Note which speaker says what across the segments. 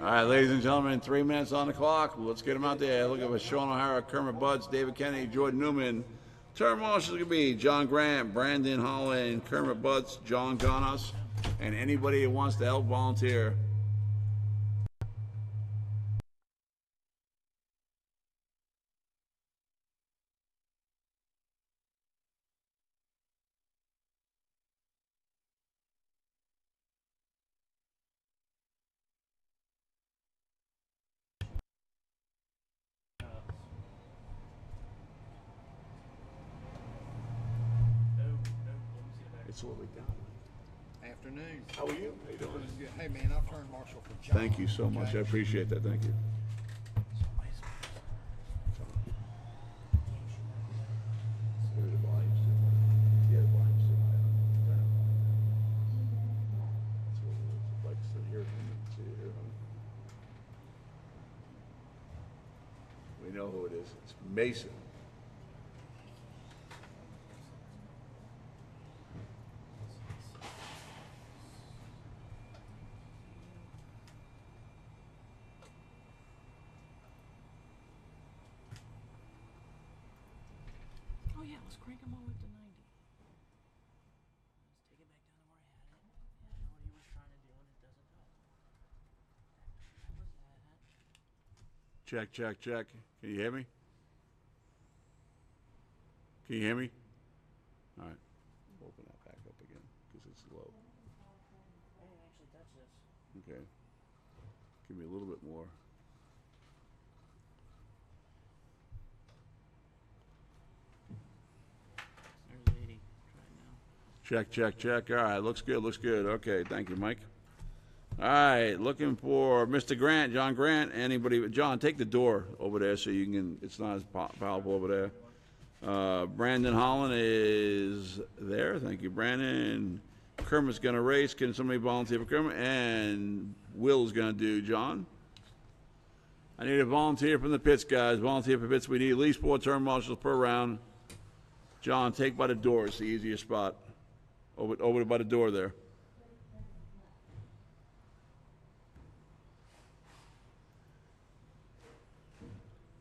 Speaker 1: All right, ladies and gentlemen, 3 minutes on the clock. Let's get them out there. Look at Sean O'Hara, Kermit Budds, David Kennedy, Jordan Newman. Term marshals going to be John Grant, Brandon Holland, Kermit Budds, John Ganas, and anybody who wants to help volunteer. It's a little bit down.
Speaker 2: Afternoon.
Speaker 1: How are you? How you doing?
Speaker 2: Hey man, I'll turn marshal for John.
Speaker 1: Thank you so much. I appreciate that. Thank you. We know who it is. It's Mason.
Speaker 3: Oh yeah, let's crank them all up to 90. Let's take it back down to where I had it. Yeah, I know what he was trying to do and it doesn't help. That was that.
Speaker 1: Check, check, check. Can you hear me? Can you hear me? All right. Open that back up again because it's low.
Speaker 3: I didn't actually touch this.
Speaker 1: Okay. Give me a little bit more.
Speaker 3: There's 80. Try it now.
Speaker 1: Check, check, check. All right, looks good, looks good. Okay, thank you, Mike. All right, looking for Mr. Grant, John Grant. Anybody? John, take the door over there so you can. It's not as powerful over there. Brandon Holland is there. Thank you, Brandon. Kermit's going to race. Can somebody volunteer for Kermit? And Will's going to do John. I need a volunteer from the pits, guys. Volunteer for pits. We need at least 4 turn marshals per round. John, take by the door. It's the easiest spot. Over by the door there.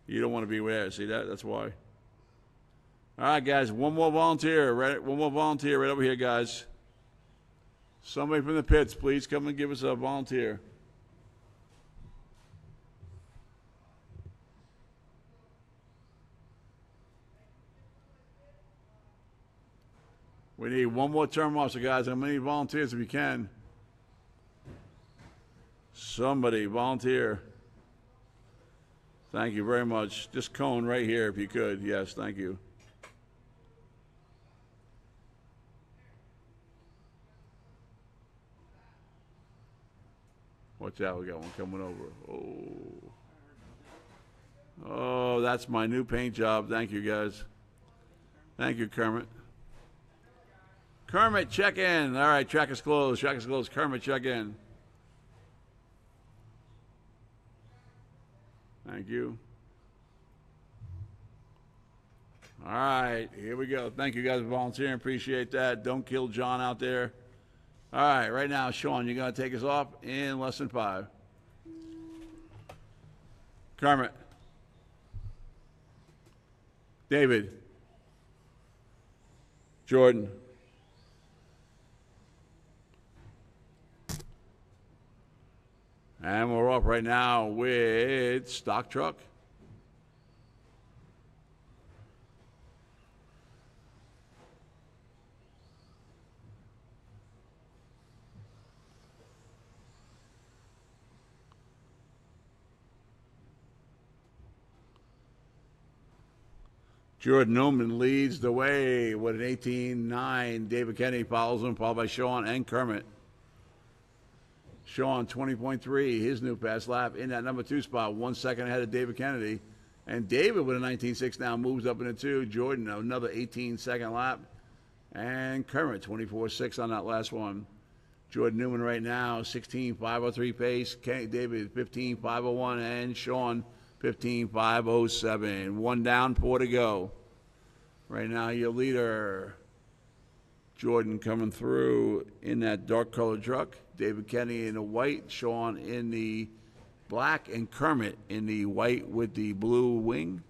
Speaker 1: You don't want to be there. See that? That's why. All right, guys. One more volunteer. Right? One more volunteer right over here, guys. Somebody from the pits, please come and give us a volunteer. We need one more turn marshal, guys. How many volunteers if you can? Somebody volunteer. Thank you very much. Just cone right here if you could. Yes, thank you. Watch out, we got one coming over. Oh, that's my new paint job. Thank you, guys. Thank you, Kermit. Kermit, check in. All right, track is closed. Track is closed. Kermit, check in. Thank you. All right, here we go. Thank you guys for volunteering. Appreciate that. Don't kill John out there. All right, right now, Sean, you're going to take us off in less than 5. Kermit. David. Jordan. And we're off right now with stock truck. Jordan Newman leads the way with an 18.9. David Kennedy follows him, followed by Sean and Kermit. Sean, 20.3, his new fast lap in that number 2 spot, 1 second ahead of David Kennedy. And David with a 19.6 now moves up into 2. Jordan, another 18-second lap. And Kermit, 24.6 on that last one. Jordan Newman right now, 16.503 pace. David, 15.501. And Sean, 15.507. 1 down, 4 to go. Right now, your leader, Jordan, coming through in that dark colored truck. David Kennedy in the white, Sean in the Black and Kermit in the white with the blue wing,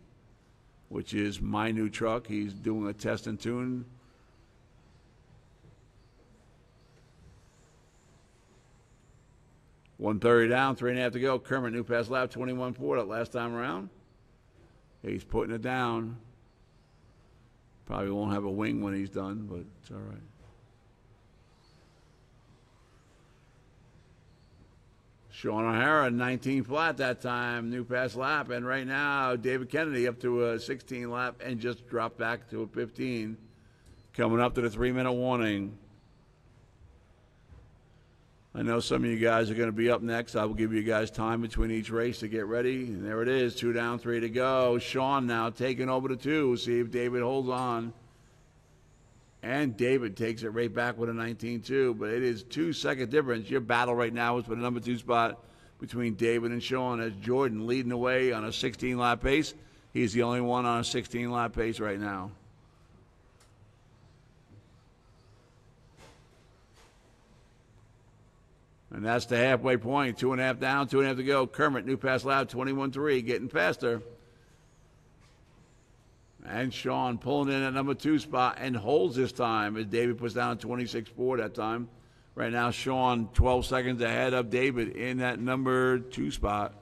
Speaker 1: which is my new truck. He's doing a test and tune. .130 down, 3.5 to go. Kermit, new pass lap, 21.4 that last time around. He's putting it down. Probably won't have a wing when he's done, but it's all right. Sean O'Hara, 19 flat that time, new pass lap. And right now, David Kennedy up to a 16 lap and just dropped back to a 15. Coming up to the 3-minute warning. I know some of you guys are going to be up next. I will give you guys time between each race to get ready. And there it is, 2 down, 3 to go. Sean now taking over the 2. See if David holds on. And David takes it right back with a 19-2. But it is 2-second difference. Your battle right now is for the number 2 spot between David and Sean, as Jordan leading the way on a 16-lap pace. He's the only one on a 16-lap pace right now. And that's the halfway point. 2.5 down, 2.5 to go. Kermit, new pass lap, 21.3, getting faster. And Sean pulling in at number 2 spot and holds this time as David puts down 26.4 that time. Right now, Sean 12 seconds ahead of David in that number 2 spot.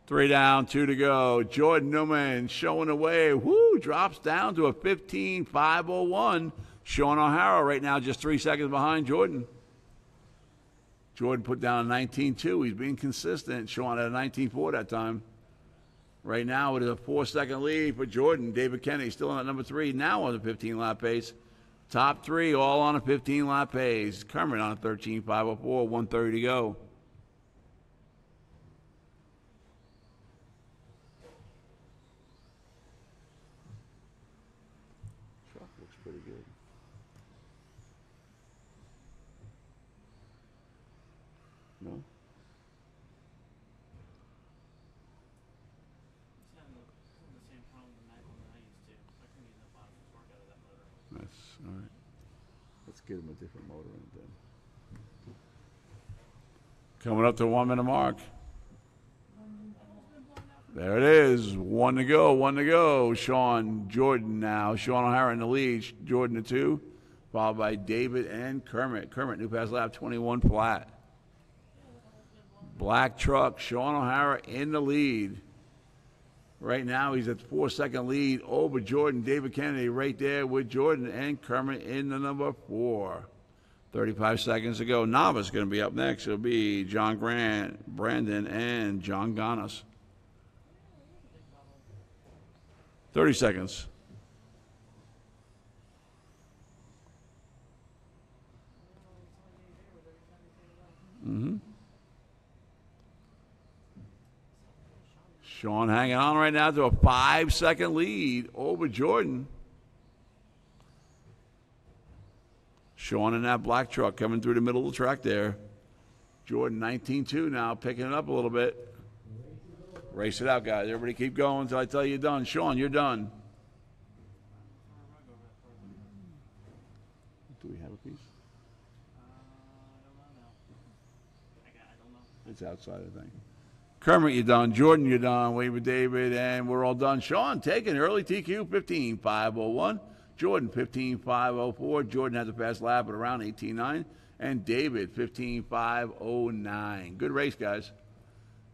Speaker 1: Three down, 2 to go. Jordan Newman showing the way. Woo, drops down to a 15.501. Sean O'Hara right now just 3 seconds behind Jordan. Jordan put down a 19.2. He's being consistent. Sean had a 19.4 that time. Right now it is a 4-second lead for Jordan. David Kennedy still on at number 3, now on the 15-lap pace. Top 3 all on a 15-lap pace. Kermit on a 13.504, 1:30 to go. Looks pretty good. No?
Speaker 3: He's having the same problem with the Mac one that I used to. I couldn't get enough out of torque out of that motor.
Speaker 1: That's all right. Let's get him a different motor in it then. Coming up to 1 minute mark. There it is. 1 to go, 1 to go. Sean Jordan now. Sean O'Hara in the lead. Jordan to 2. Followed by David and Kermit. Kermit, new pass lap, 21 flat. Black truck. Sean O'Hara in the lead. Right now he's at 4-second lead over Jordan. David Kennedy right there with Jordan and Kermit in the number 4. 35 seconds to go. Novice going to be up next. It'll be John Grant, Brandon, and John Ganas. 30 seconds. Sean hanging on right now to a 5-second lead over Jordan. Sean in that black truck coming through the middle of the track there. Jordan 19.2 now, picking it up a little bit. Race it out, guys. Everybody keep going until I tell you you're done. Sean, you're done. Do we have a piece?
Speaker 3: I don't know.
Speaker 1: It's outside, I think. Kermit, you're done. Jordan, you're done. Wait with David, and we're all done. Sean taking early TQ, 15.501. Jordan, 15.504. Jordan has a fast lap at around 18.9. And David, 15.509. Good race, guys.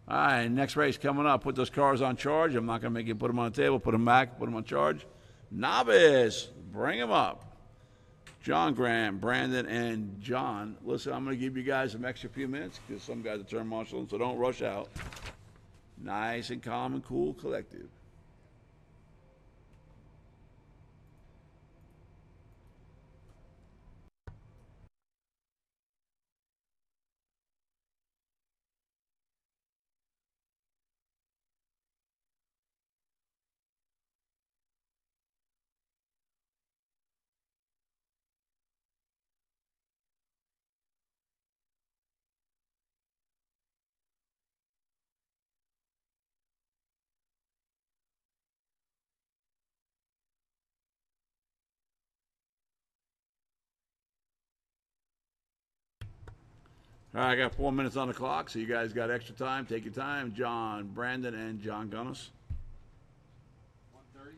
Speaker 1: All right, next race coming up. Put those cars on charge. I'm not going to make you put them on the table. Put them back. Put them on charge. Novice, bring them up. John Grant, Brandon, and John. Listen, I'm going to give you guys some extra few minutes because some guys are turn marshal, so don't rush out. Nice and calm and cool, collective. All right, I got 4 minutes on the clock, so you guys got extra time. Take your time. John, Brandon, and John Gunnis.
Speaker 2: 1:30.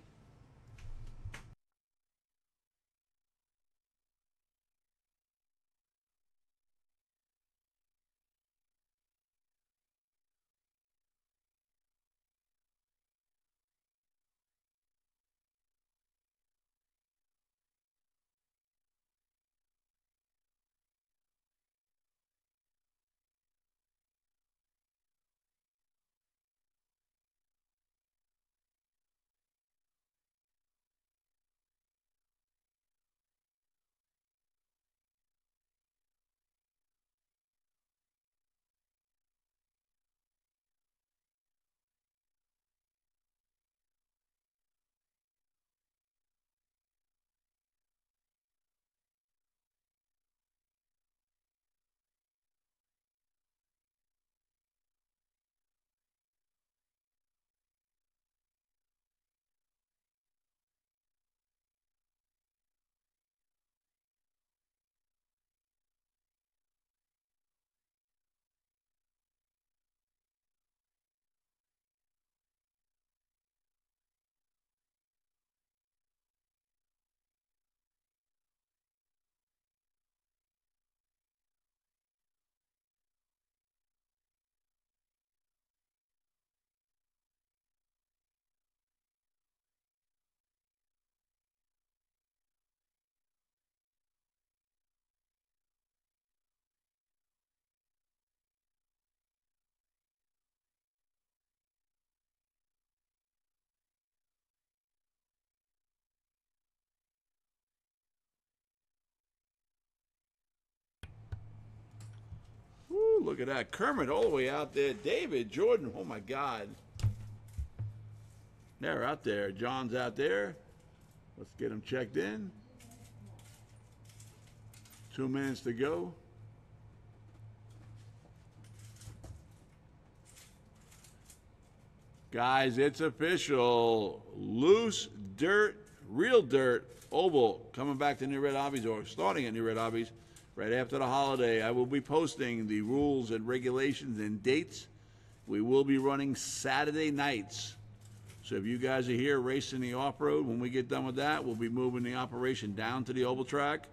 Speaker 1: Woo, look at that. Kermit all the way out there. David, Jordan, oh my God. They're out there. John's out there. Let's get him checked in. 2 minutes to go. Guys, it's official. Loose dirt, real dirt, oval, coming back to New Red Hobbies, or starting at New Red Hobbies right after the holiday. I will be posting the rules and regulations and dates. We will be running Saturday nights. So if you guys are here racing the off-road, when we get done with that, we'll be moving the operation down to the oval track.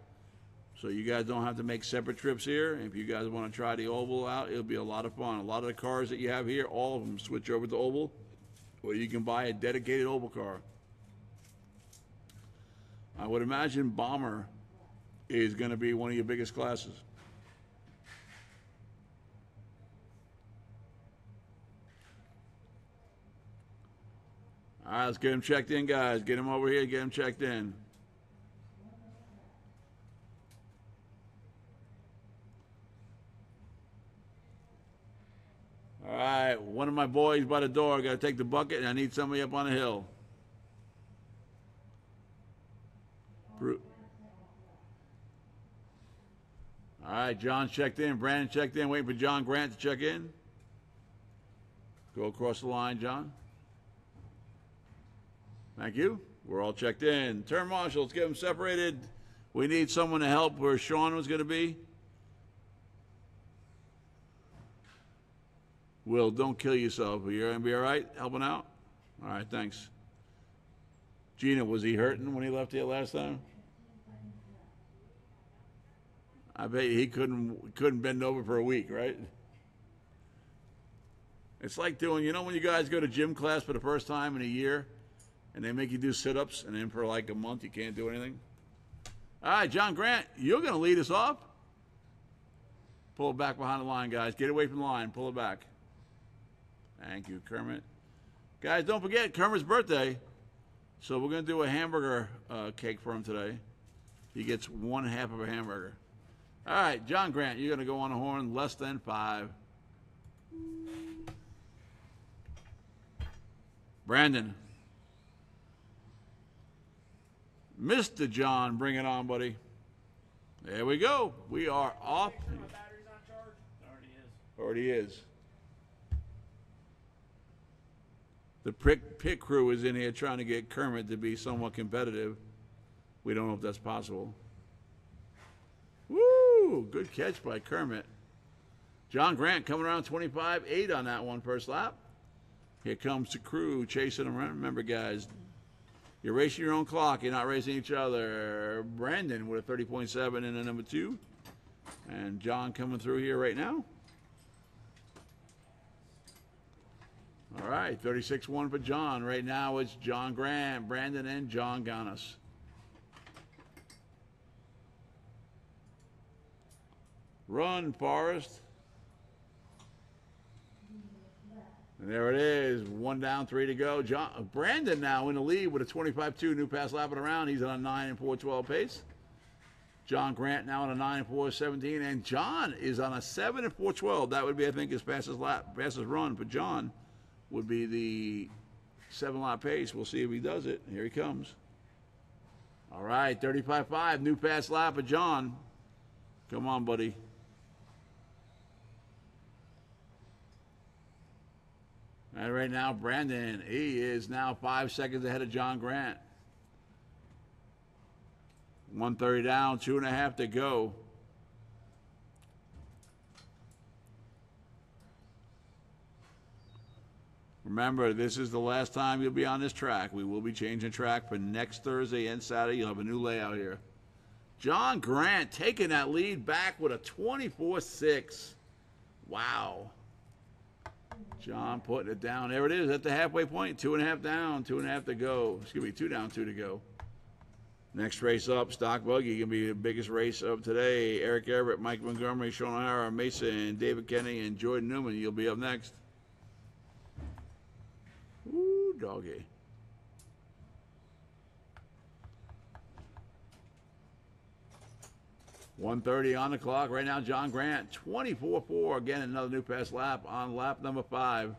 Speaker 1: So you guys don't have to make separate trips here. If you guys want to try the oval out, it'll be a lot of fun. A lot of the cars that you have here, all of them switch over to oval, or you can buy a dedicated oval car. I would imagine Bomber is going to be one of your biggest classes. All right, let's get him checked in, guys. Get him over here, get him checked in. All right, one of my boys by the door. Got to take the bucket, and I need somebody up on the hill. All right, John checked in. Brandon checked in. Waiting for John Grant to check in. Go across the line, John. Thank you. We're all checked in. Turn marshal, let's get them separated. We need someone to help where Sean was going to be. Will, don't kill yourself. You're going to be all right helping out? All right, thanks. Gina, was he hurting when he left here last time? I bet he couldn't bend over for a week, right? It's like doing, you know when you guys go to gym class for the first time in a year and they make you do sit-ups and then for like a month you can't do anything? All right, John Grant, you're going to lead us off. Pull it back behind the line, guys. Get away from the line. Pull it back. Thank you, Kermit. Guys, don't forget, Kermit's birthday. So we're going to do a hamburger cake for him today. He gets 1/2 of a hamburger. All right, John Grant, you're going to go on the horn less than 5. Brandon. Mr. John, bring it on, buddy. There we go. We are off.
Speaker 3: My battery's on charge? It
Speaker 1: Already is. The pit crew is in here trying to get Kermit to be somewhat competitive. We don't know if that's possible. Woo! Good catch by Kermit. John Grant coming around 25.8 on that one first lap. Here comes the crew chasing him around. Remember, guys, you're racing your own clock. You're not racing each other. Brandon with a 30.7 in the number 2. And John coming through here right now. All right, 36.1 for John. Right now it's John Grant, Brandon, and John Ganas. Run, Forrest. And there it is. 1 down, 3 to go. Brandon now in the lead with a 25.2 new pass lapping around. He's on a 9 and 4.12 pace. John Grant now on a 9 and 4.17. And John is on a 7 and 4.12. That would be, I think, his fastest run for John would be the 7-lap pace. We'll see if he does it. Here he comes. All right, 35.5. New pass lap for John. Come on, buddy. And right now, Brandon, he is now 5 seconds ahead of John Grant. 1:30 down, 2.5 to go. Remember, this is the last time you'll be on this track. We will be changing track for next Thursday and Saturday. You'll have a new layout here. John Grant taking that lead back with a 24.6. Wow. John putting it down. There it is at the halfway point. 2.5 down, 2.5 to go. Excuse me, 2 down, 2 to go. Next race up, Stock Buggy, going to be the biggest race of today. Eric Everett, Mike Montgomery, Sean O'Hara, Mason, David Kenny, and Jordan Newman. You'll be up next. Ooh, doggy. $1:30 on the clock. Right now, John Grant, 24.4. Again, another new pass lap on lap number 5.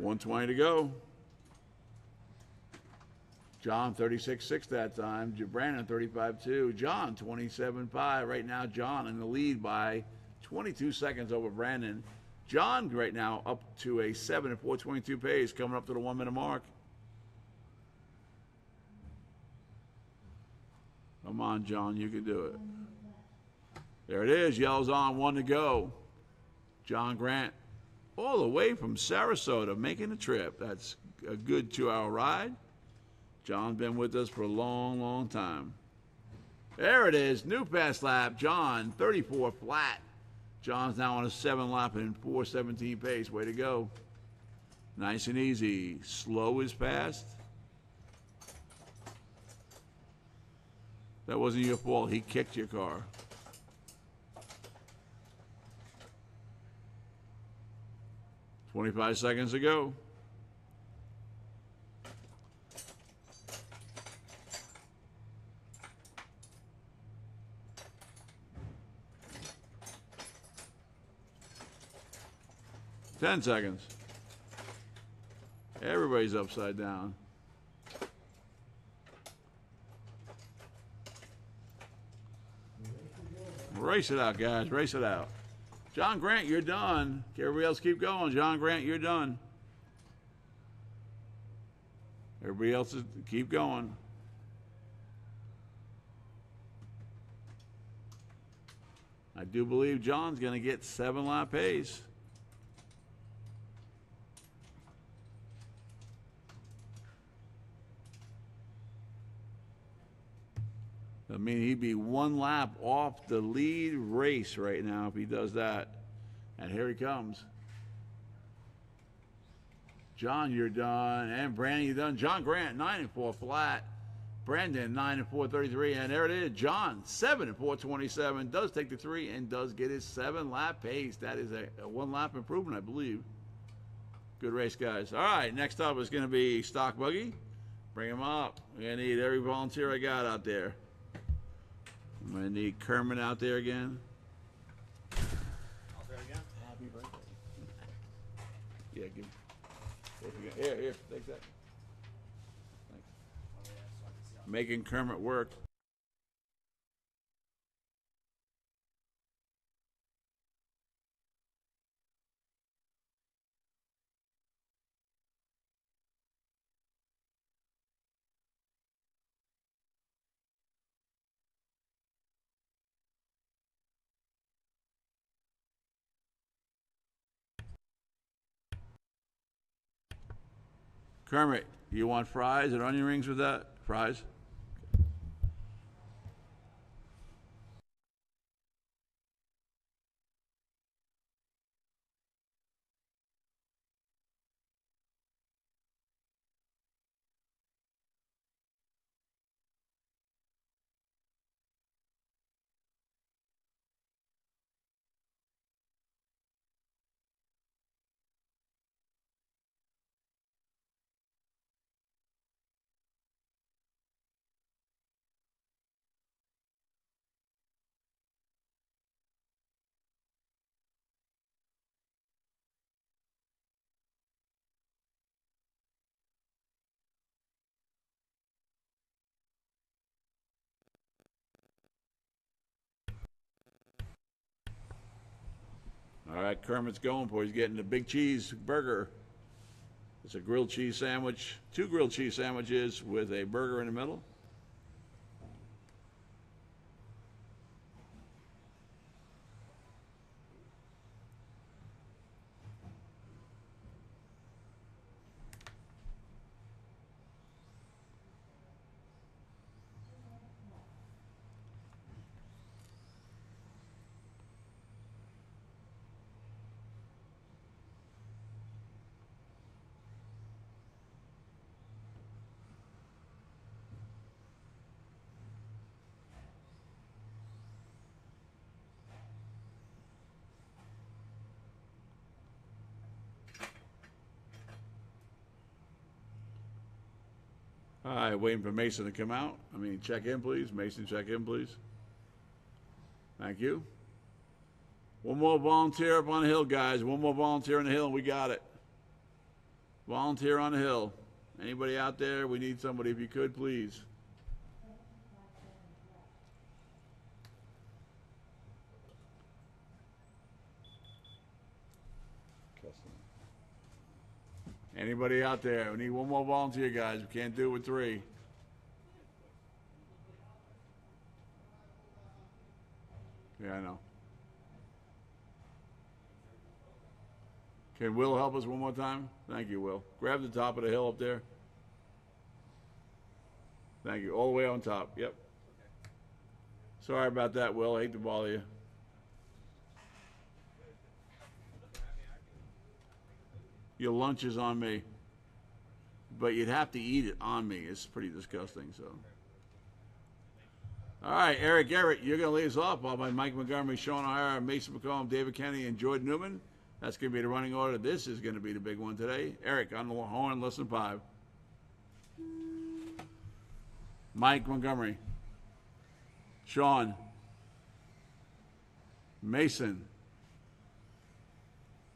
Speaker 1: $1:20 to go. John 36.6 that time. Brandon 35.2. John 27.5. Right now, John in the lead by 22 seconds over Brandon. John right now up to a 7 and 4.22 pace, coming up to the 1 minute mark. Come on, John, you can do it. There it is. Yellow's on, 1 to go. John Grant all the way from Sarasota making the trip. That's a good 2-hour ride. John's been with us for a long, long time. There it is. New pass lap. John, 34 flat. John's now on a 7-lap and 4.17 pace. Way to go. Nice and easy. Slow is fast. That wasn't your fault. He kicked your car. $25 seconds to go. $10 seconds. Everybody's upside down. Race it out, guys. Race it out. John Grant, you're done. Everybody else keep going. John Grant, you're done. Everybody else keep going. I do believe John's going to get 7-lap pace. I mean, he'd be 1 lap off the lead race right now if he does that. And here he comes. John, you're done. And Brandon, you're done. John Grant, 9 and 4 flat. Brandon, 9 and 4.33. And there it is. John, 7 and 4.27. Does take the 3 and does get his 7-lap pace. That is a 1-lap improvement, I believe. Good race, guys. All right, next up is going to be Stock Buggy. Bring him up. We're going to need every volunteer I got out there. I'm going to need Kermit out there again.
Speaker 2: Out there again. Happy birthday.
Speaker 1: Yeah, here, take that. Thanks. Making Kermit work. Kermit, you want fries and onion rings with that? Fries? All right, Kermit's going for it. He's getting the big cheese burger. It's a grilled cheese sandwich, 2 grilled cheese sandwiches with a burger in the middle. All right, waiting for Mason to come out. Check in, please. Mason, check in, please. Thank you. One more volunteer up on the hill, guys. One more volunteer on the hill, and we got it. Volunteer on the hill. Anybody out there? We need somebody. If you could, please. Anybody out there? We need one more volunteer, guys. We can't do it with 3. Yeah, I know. Can Will help us one more time? Thank you, Will. Grab the top of the hill up there. Thank you. All the way on top. Yep. Sorry about that, Will. I hate to bother you. Your lunch is on me. But you'd have to eat it on me. It's pretty disgusting, so. All right, Eric Garrett, you're going to lead us off. Followed by Mike Montgomery, Sean O'Hara, Mason McCollum, David Kennedy, and Jordan Newman. That's going to be the running order. This is going to be the big one today. Eric on the horn, listen 5. Mike Montgomery. Sean. Mason.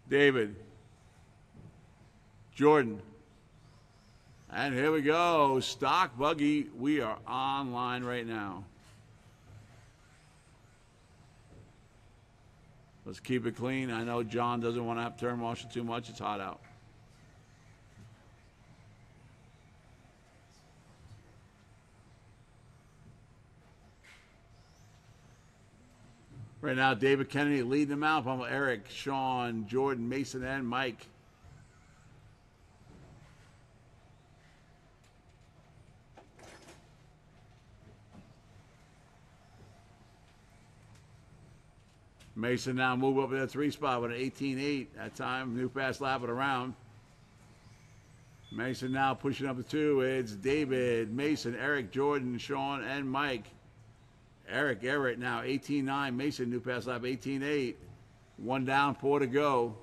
Speaker 1: David. Jordan. And here we go. Stock Buggy. We are online right now. Let's keep it clean. I know John doesn't want to have to turn marshal too much. It's hot out. Right now, David Kennedy leading them out. From Eric, Sean, Jordan, Mason, and Mike. Mason now move up to that 3 spot with an 18.8 that time. New fast lap of the round. Mason now pushing up to 2. It's David, Mason, Eric, Jordan, Sean, and Mike. Eric Garrett now 18.9. Mason new fast lap 18.8. 1 down, 4 to go.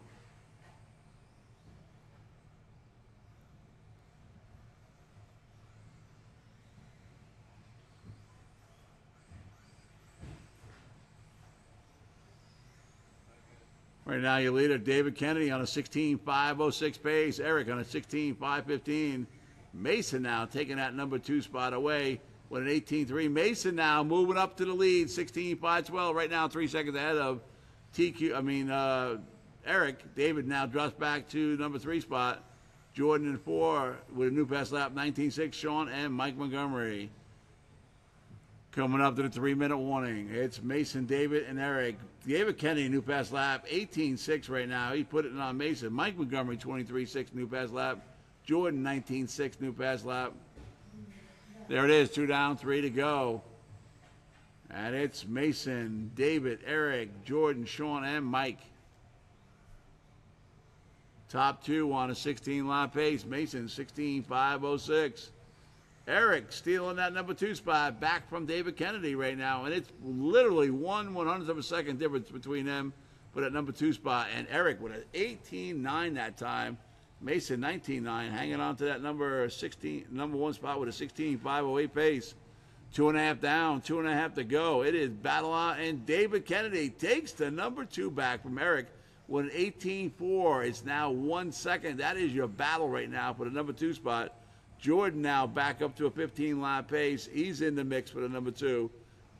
Speaker 1: Right now, your leader, David Kennedy, on a 16.506 pace. Eric on a 16.515. Mason now taking that number 2 spot away with an 18.3. Mason now moving up to the lead, 16.512. Right now, 3 seconds ahead of Eric. David now drops back to number 3 spot. Jordan in 4 with a new fast lap, 19.6. Sean and Mike Montgomery. Coming up to the 3-minute warning. It's Mason, David, and Eric. David Kennedy, new fast lap, 18.6 right now. He put it on Mason. Mike Montgomery, 23.6, new fast lap. Jordan 19.6 new pass lap. There it is, 2 down, 3 to go. And it's Mason, David, Eric, Jordan, Sean, and Mike. Top 2 on a 16-lap pace. Mason 16.506. Eric stealing that number 2 spot back from David Kennedy right now. And it's literally 1/100th of a second difference between them for that number 2 spot. And Eric with an 18.9 that time. Mason 19.9 hanging on to that number 1 spot with a 16.508 pace. 2.5 down, 2.5 to go. It is battle on, and David Kennedy takes the number 2 back from Eric with an 18.4. It's now 1 second. That is your battle right now for the number 2 spot. Jordan now back up to a 15-lap pace. He's in the mix for the number 2.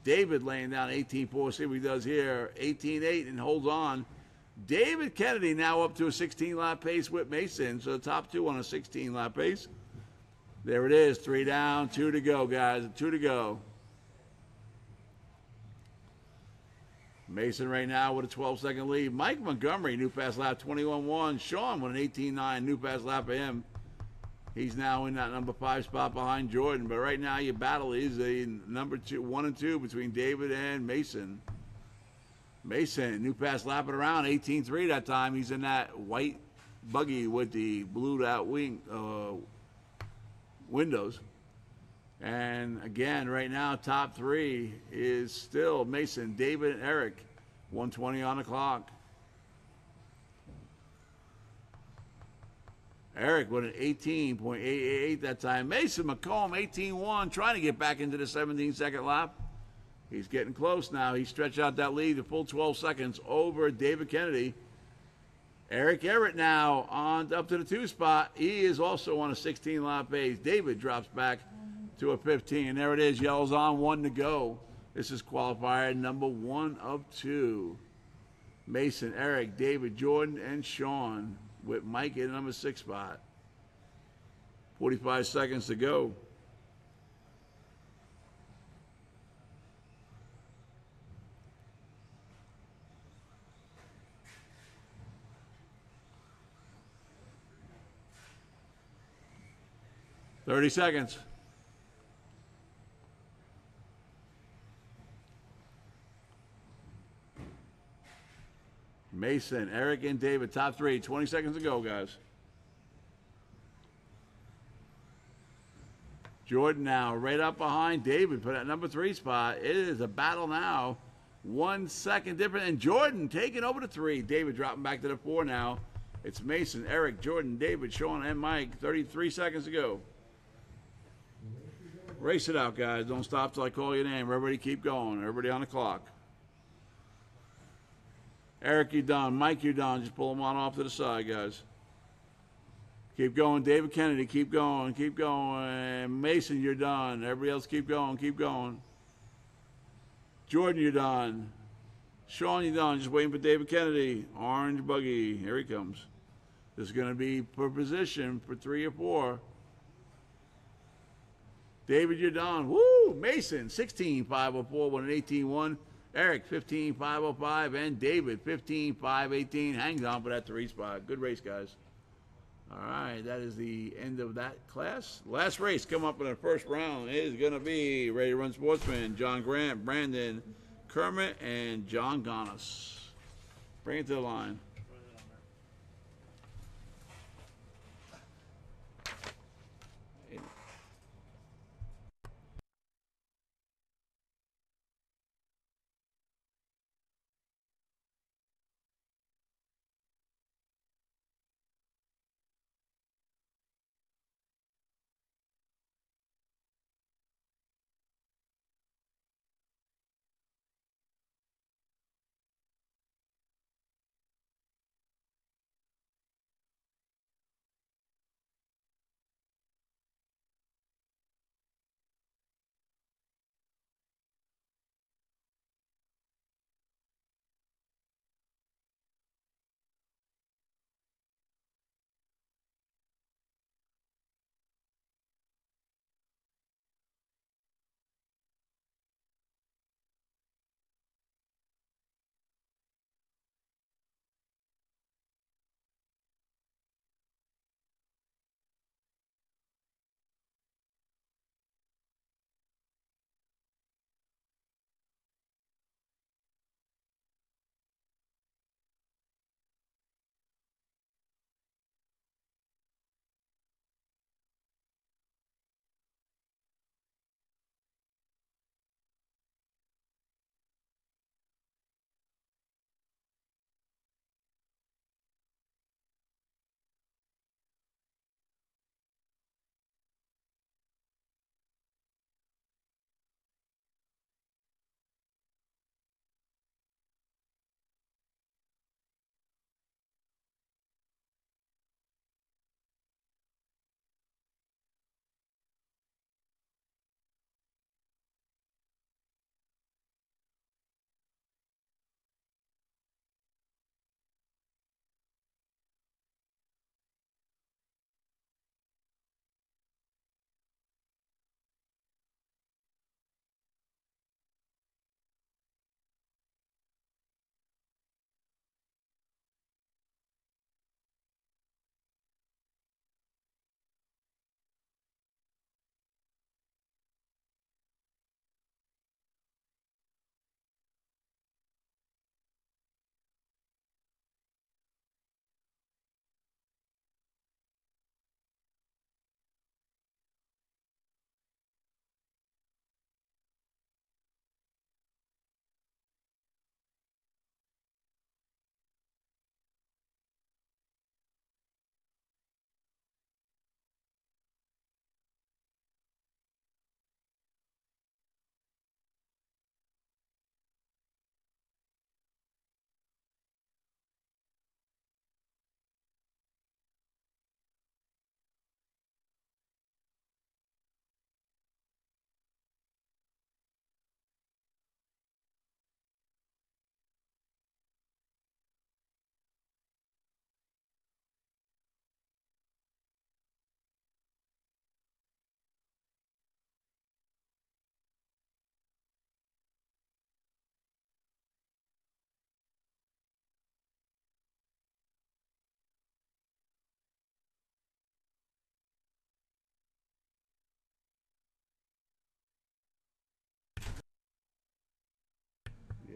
Speaker 1: David laying down 18.4. See what he does here. 18.8 and holds on. David Kennedy now up to a 16-lap pace with Mason. So the top 2 on a 16-lap pace. There it is. 3 down, 2 to go, guys. 2 to go. Mason right now with a 12-second lead. Mike Montgomery, new pass lap, 21.1. Sean with an 18.9, new pass lap for him. He's now in that number 5 spot behind Jordan. But right now your battle is a number 1 and 2 between David and Mason. Mason, new pass lapping around, 18.3 that time. He's in that white buggy with the blued out windows. And again, right now, top 3 is still Mason, David, and Eric. 1:20 on the clock. Eric with an 18.888 that time. Mason McComb, 18.1, trying to get back into the 17-second lap. He's getting close now. He stretched out that lead a full 12 seconds over David Kennedy. Eric Everett now on up to the 2 spot. He is also on a 16-lap pace. David drops back to a 15. There it is. Yellow's on, 1 to go. This is qualifier number 1 of 2. Mason, Eric, David, Jordan, and Sean with Mike in the number 6 spot. 45 seconds to go. Thirty seconds. Mason, Eric, and David, top 3. 20 seconds to go, guys. Jordan now right up behind David for that number 3 spot. It is a battle now. 1 second difference. And Jordan taking over the 3. David dropping back to the 4 now. It's Mason, Eric, Jordan, David, Sean, and Mike. 33 seconds to go. Race it out, guys. Don't stop till I call your name. Everybody keep going. Everybody on the clock. Eric, you done. Mike, you done. Just pull them on off to the side, guys. Keep going. David Kennedy, keep going. Keep going. Mason, you're done. Everybody else keep going. Keep going. Jordan, you're done. Sean, you're done. Just waiting for David Kennedy. Orange buggy. Here he comes. This is going to be per position for 3 or 4. David, you're done. Woo! Mason, 16.504 with an 18.1. Eric, 15.505. And David, 15.518. Hangs on for that 3 spot. Good race, guys. All right, that is the end of that class. Last race come up in the first round is going to be Ready to Run Sportsman, John Grant, Brandon Kermit, and John Gonis. Bring it to the line.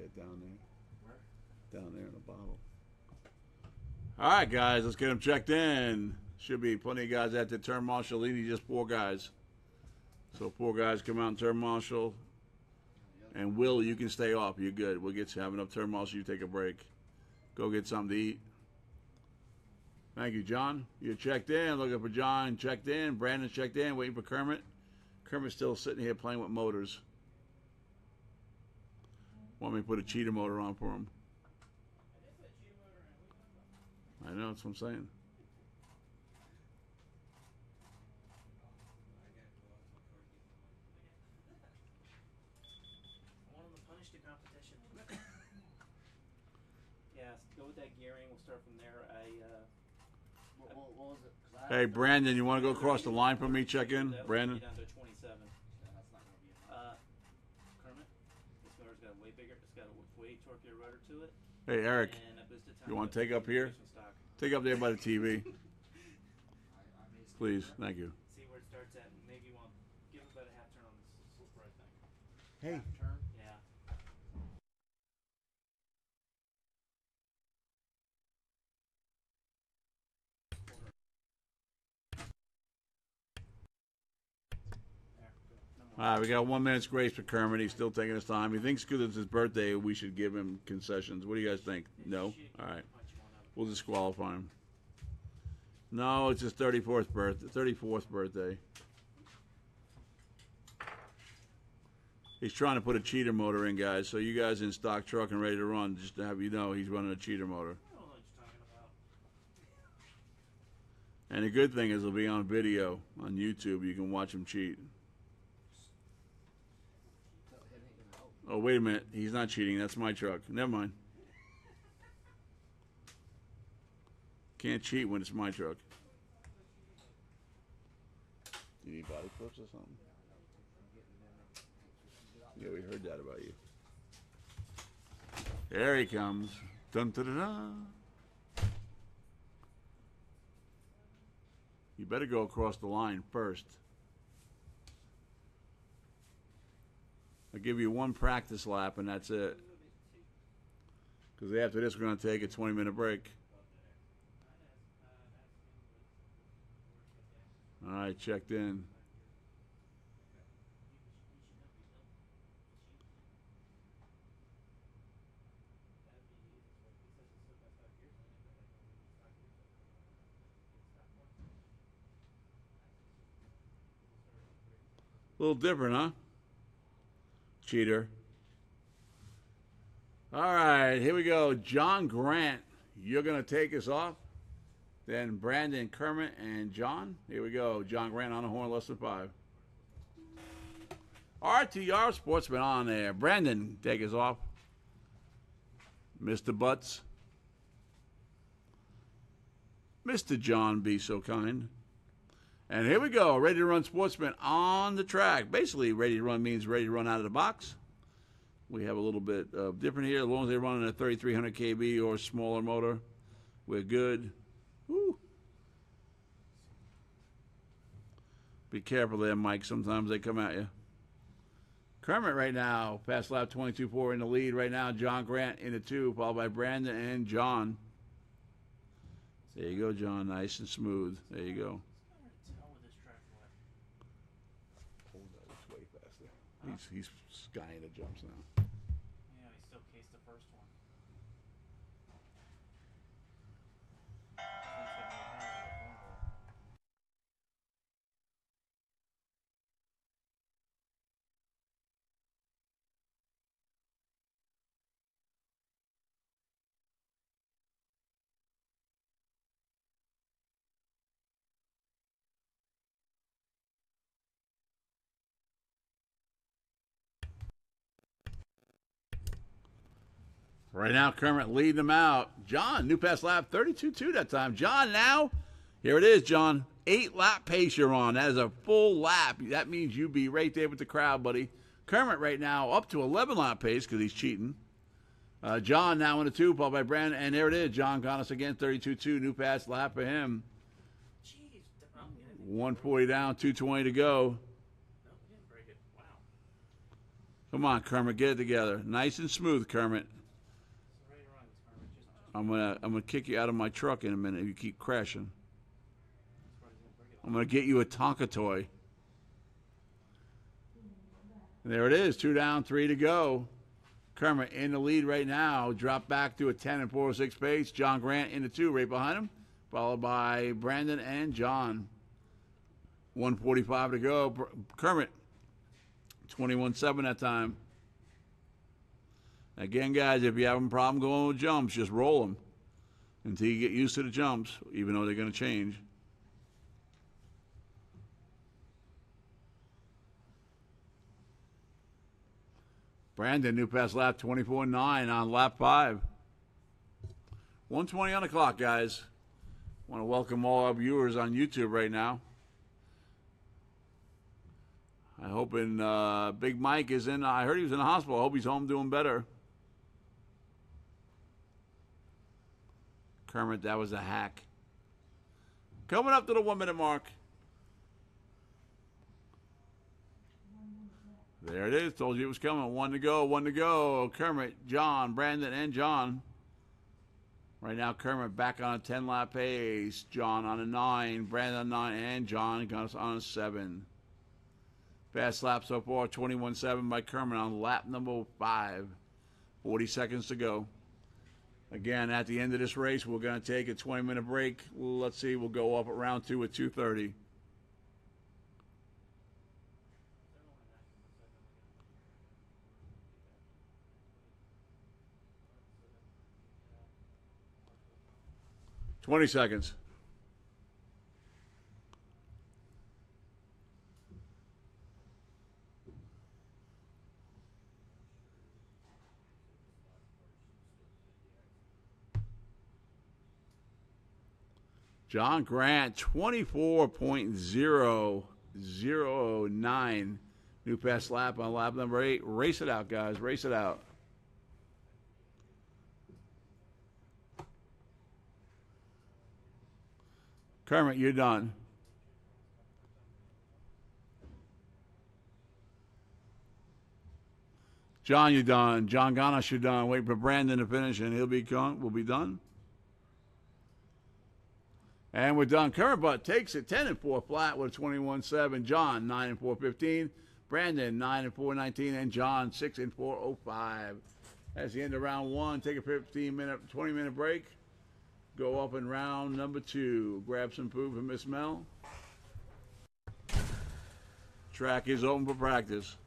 Speaker 1: that down there. Down there in the bottle. All right, guys, let's get them checked in. Should be plenty of guys at the turn marshal. Leading just 4 guys. So 4 guys come out and turn marshal. And Will, you can stay off. You're good. We'll get you have enough turn marshal. You take a break. Go get something to eat. Thank you, John. You're checked in. Looking for John. Checked in. Brandon checked in. Waiting for Kermit. Kermit's still sitting here playing with motors. Want me to put a cheater motor on for him? I know, that's what I'm saying.
Speaker 3: I want him to punish the competition. Yeah, go with that gearing. We'll start from there.
Speaker 2: What was it? 'Cause
Speaker 1: Hey, Brandon, you want to go across the line for me? Check in, Brandon.
Speaker 3: Down to 27.
Speaker 2: that's not gonna be enough.
Speaker 3: Kermit, this motor's got a way bigger. It's got a way torqueier rotor to it.
Speaker 1: Hey, Eric,
Speaker 3: And a boosted
Speaker 1: you want to take up here?
Speaker 3: stock.
Speaker 1: Take up there by the TV, please. Thank you.
Speaker 3: See where it starts at. And maybe you want give it about a half turn on this right thing.
Speaker 1: Hey.
Speaker 2: Turn.
Speaker 3: Yeah. There, good. No more.
Speaker 1: All right, we got 1 minute's grace for Kermit. He's still taking his time. He thinks because it's his birthday, we should give him concessions. What do you guys think? No? All right. We'll disqualify him. No, it's his 34th birthday. He's trying to put a cheater motor in, guys. So you guys in stock truck and ready to run, just to have you know, he's running a cheater motor.
Speaker 3: I don't know what you're talking about.
Speaker 1: And the good thing is it'll be on video on YouTube. You can watch him cheat. Oh, wait a minute. He's not cheating. That's my truck. Never mind. Can't cheat when it's my truck. Do you need body clips or something? Yeah, we heard that about you. There he comes. Dun, dun, dun, dun. You better go across the line first. I'll give you 1 practice lap and that's it. Because after this, we're going to take a 20-minute break. All right, checked in. A little different, huh? Cheater. All right, here we go. John Grant, you're going to take us off. Then Brandon, Kermit, and John. Here we go. John Grant on the horn, less than 5. RTR Sportsman on there. Brandon, take us off. Mr. Butts. Mr. John, be so kind. And here we go. Ready to run Sportsman on the track. Basically, ready to run means ready to run out of the box. We have a little bit different here. As long as they're running a 3300 kb or smaller motor, we're good. Woo. Be careful there, Mike. Sometimes they come at you. Kermit right now, past lap 22.4 in the lead right now. John Grant in the 2, followed by Brandon and John. There you go, John. Nice and smooth. There you go. It's way faster. He's skying the jumps now.
Speaker 3: Yeah, he still cased the first one.
Speaker 1: Right now, Kermit leading them out. John, new pass lap, 32.2 that time. John now, here it is, John. 8-lap pace you're on. That is a full lap. That means you be right there with the crowd, buddy. Kermit right now up to 11-lap pace because he's cheating. John now in the 2, followed by Brandon. And there it is. John got us again, 32.2. New pass lap for him.
Speaker 3: Jeez.
Speaker 1: 140 down, 220 to go.
Speaker 3: No, we didn't break it. Wow.
Speaker 1: Come on, Kermit, get it together. Nice and smooth, Kermit.
Speaker 2: Right or wrong, Kermit. Just
Speaker 1: I'm gonna kick you out of my truck in a minute if you keep crashing.
Speaker 2: bring it
Speaker 1: I'm gonna get you a Tonka toy. And there it is, 2 down, 3 to go. Kermit in the lead right now. Drop back to a 10 and 406 pace. John Grant in the 2 right behind him, followed by Brandon and John. 1:45 to go. Kermit 21-7 that time. Again, guys, if you have a problem going with jumps, just roll them until you get used to the jumps, even though they're going to change. Brandon, new pass lap 24.9 on lap 5. 1:20 on the clock, guys. Want to welcome all our viewers on YouTube right now. I hope Big Mike is in. I heard he was in the hospital. I hope he's home doing better. Kermit, that was a hack. Coming up to the 1 minute mark. There it is. Told you it was coming. 1 to go. 1 to go. Kermit, John, Brandon, and John. Right now, Kermit back on a 10-lap pace. John on a 9. Brandon on a 9. And John on a 7. Fast lap so far, 21-7 by Kermit on lap number 5. 40 seconds to go. Again, at the end of this race, we're going to take a 20-minute break. Let's see, we'll go up at round 2 at 2:30. Twenty seconds. John Grant, 24.009. New pass lap on lap number 8. Race it out, guys. Race it out. Kermit, you're done. John, you're done. John Ganesh, you're done. Wait for Brandon to finish, and we'll be done. And we're done. Kermit Butt takes it 10 and 4 flat with 21-7. John 9 and 4-15. Brandon 9 and 4-19, and John 6 and 4-05. That's the end of round 1. Take a 20-minute break. Go up in round number 2. Grab some food for Miss Mel. Track is open for practice.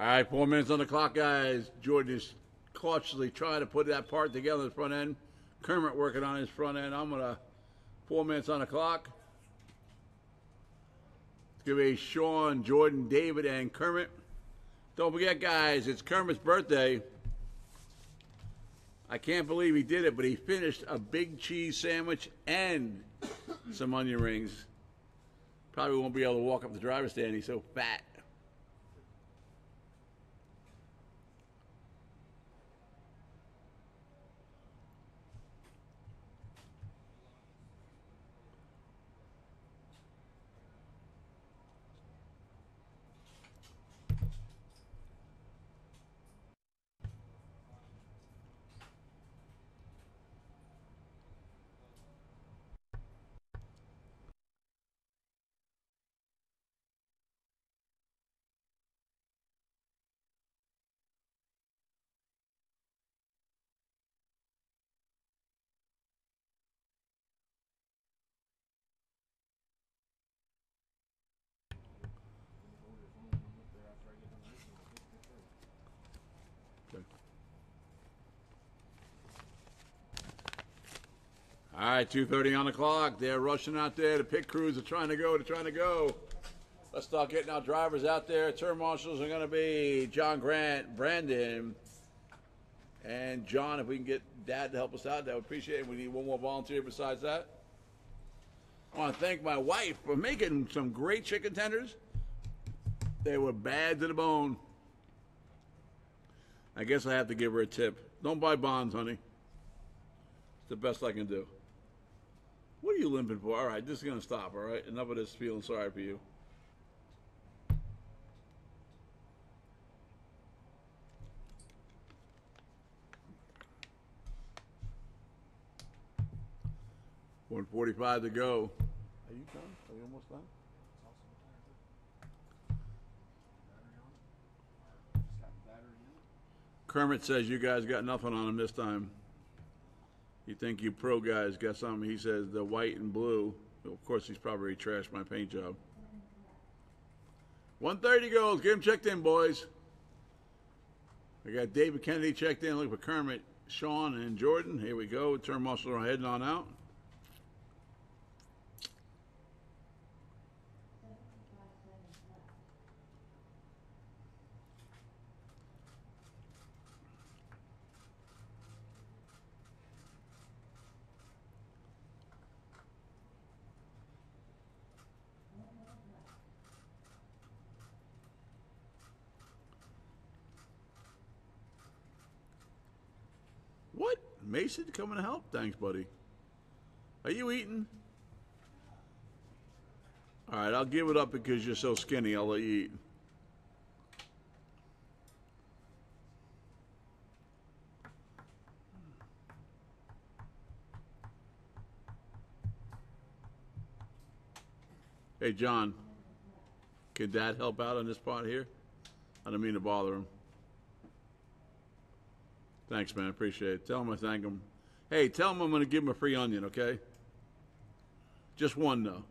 Speaker 1: All right, 4 minutes on the clock, guys. Jordan is cautiously trying to put that part together in the front end. Kermit working on his front end. I'm going to 4 minutes on the clock. It's going to be Sean, Jordan, David, and Kermit. Don't forget, guys, it's Kermit's birthday. I can't believe he did it, but he finished a big cheese sandwich and some onion rings. Probably won't be able to walk up the driver's stand. He's so fat. All right, 2:30 on the clock. They're rushing out there. The pit crews are trying to go. They're trying to go. Let's start getting our drivers out there. Turn marshals are going to be John Grant, Brandon, and John. If we can get Dad to help us out, that would appreciate it. We need one more volunteer besides that. I want to thank my wife for making some great chicken tenders. They were bad to the bone. I guess I have to give her a tip. Don't buy bonds, honey. It's the best I can do. What are you limping for? All right, this is going to stop, all right? Enough of this feeling sorry for you. $1:45 to go. Are you done? Are you almost done? Kermit says you guys got nothing on him this time. You think you pro guys got something? He says the white and blue. Of course, he's probably trashed my paint job. 1:30 goes. Get him checked in, boys. I got David Kennedy checked in. Look for Kermit, Sean, and Jordan. Here we go. Turn marshals are heading on out. What? Mason coming to help? Thanks, buddy. Are you eating? All right, I'll give it up because you're so skinny. I'll let you eat. Hey, John, can Dad help out on this part here? I don't mean to bother him. Thanks, man. Appreciate it. Tell him I thank him. Hey, tell him I'm going to give him a free onion, okay? Just one, though.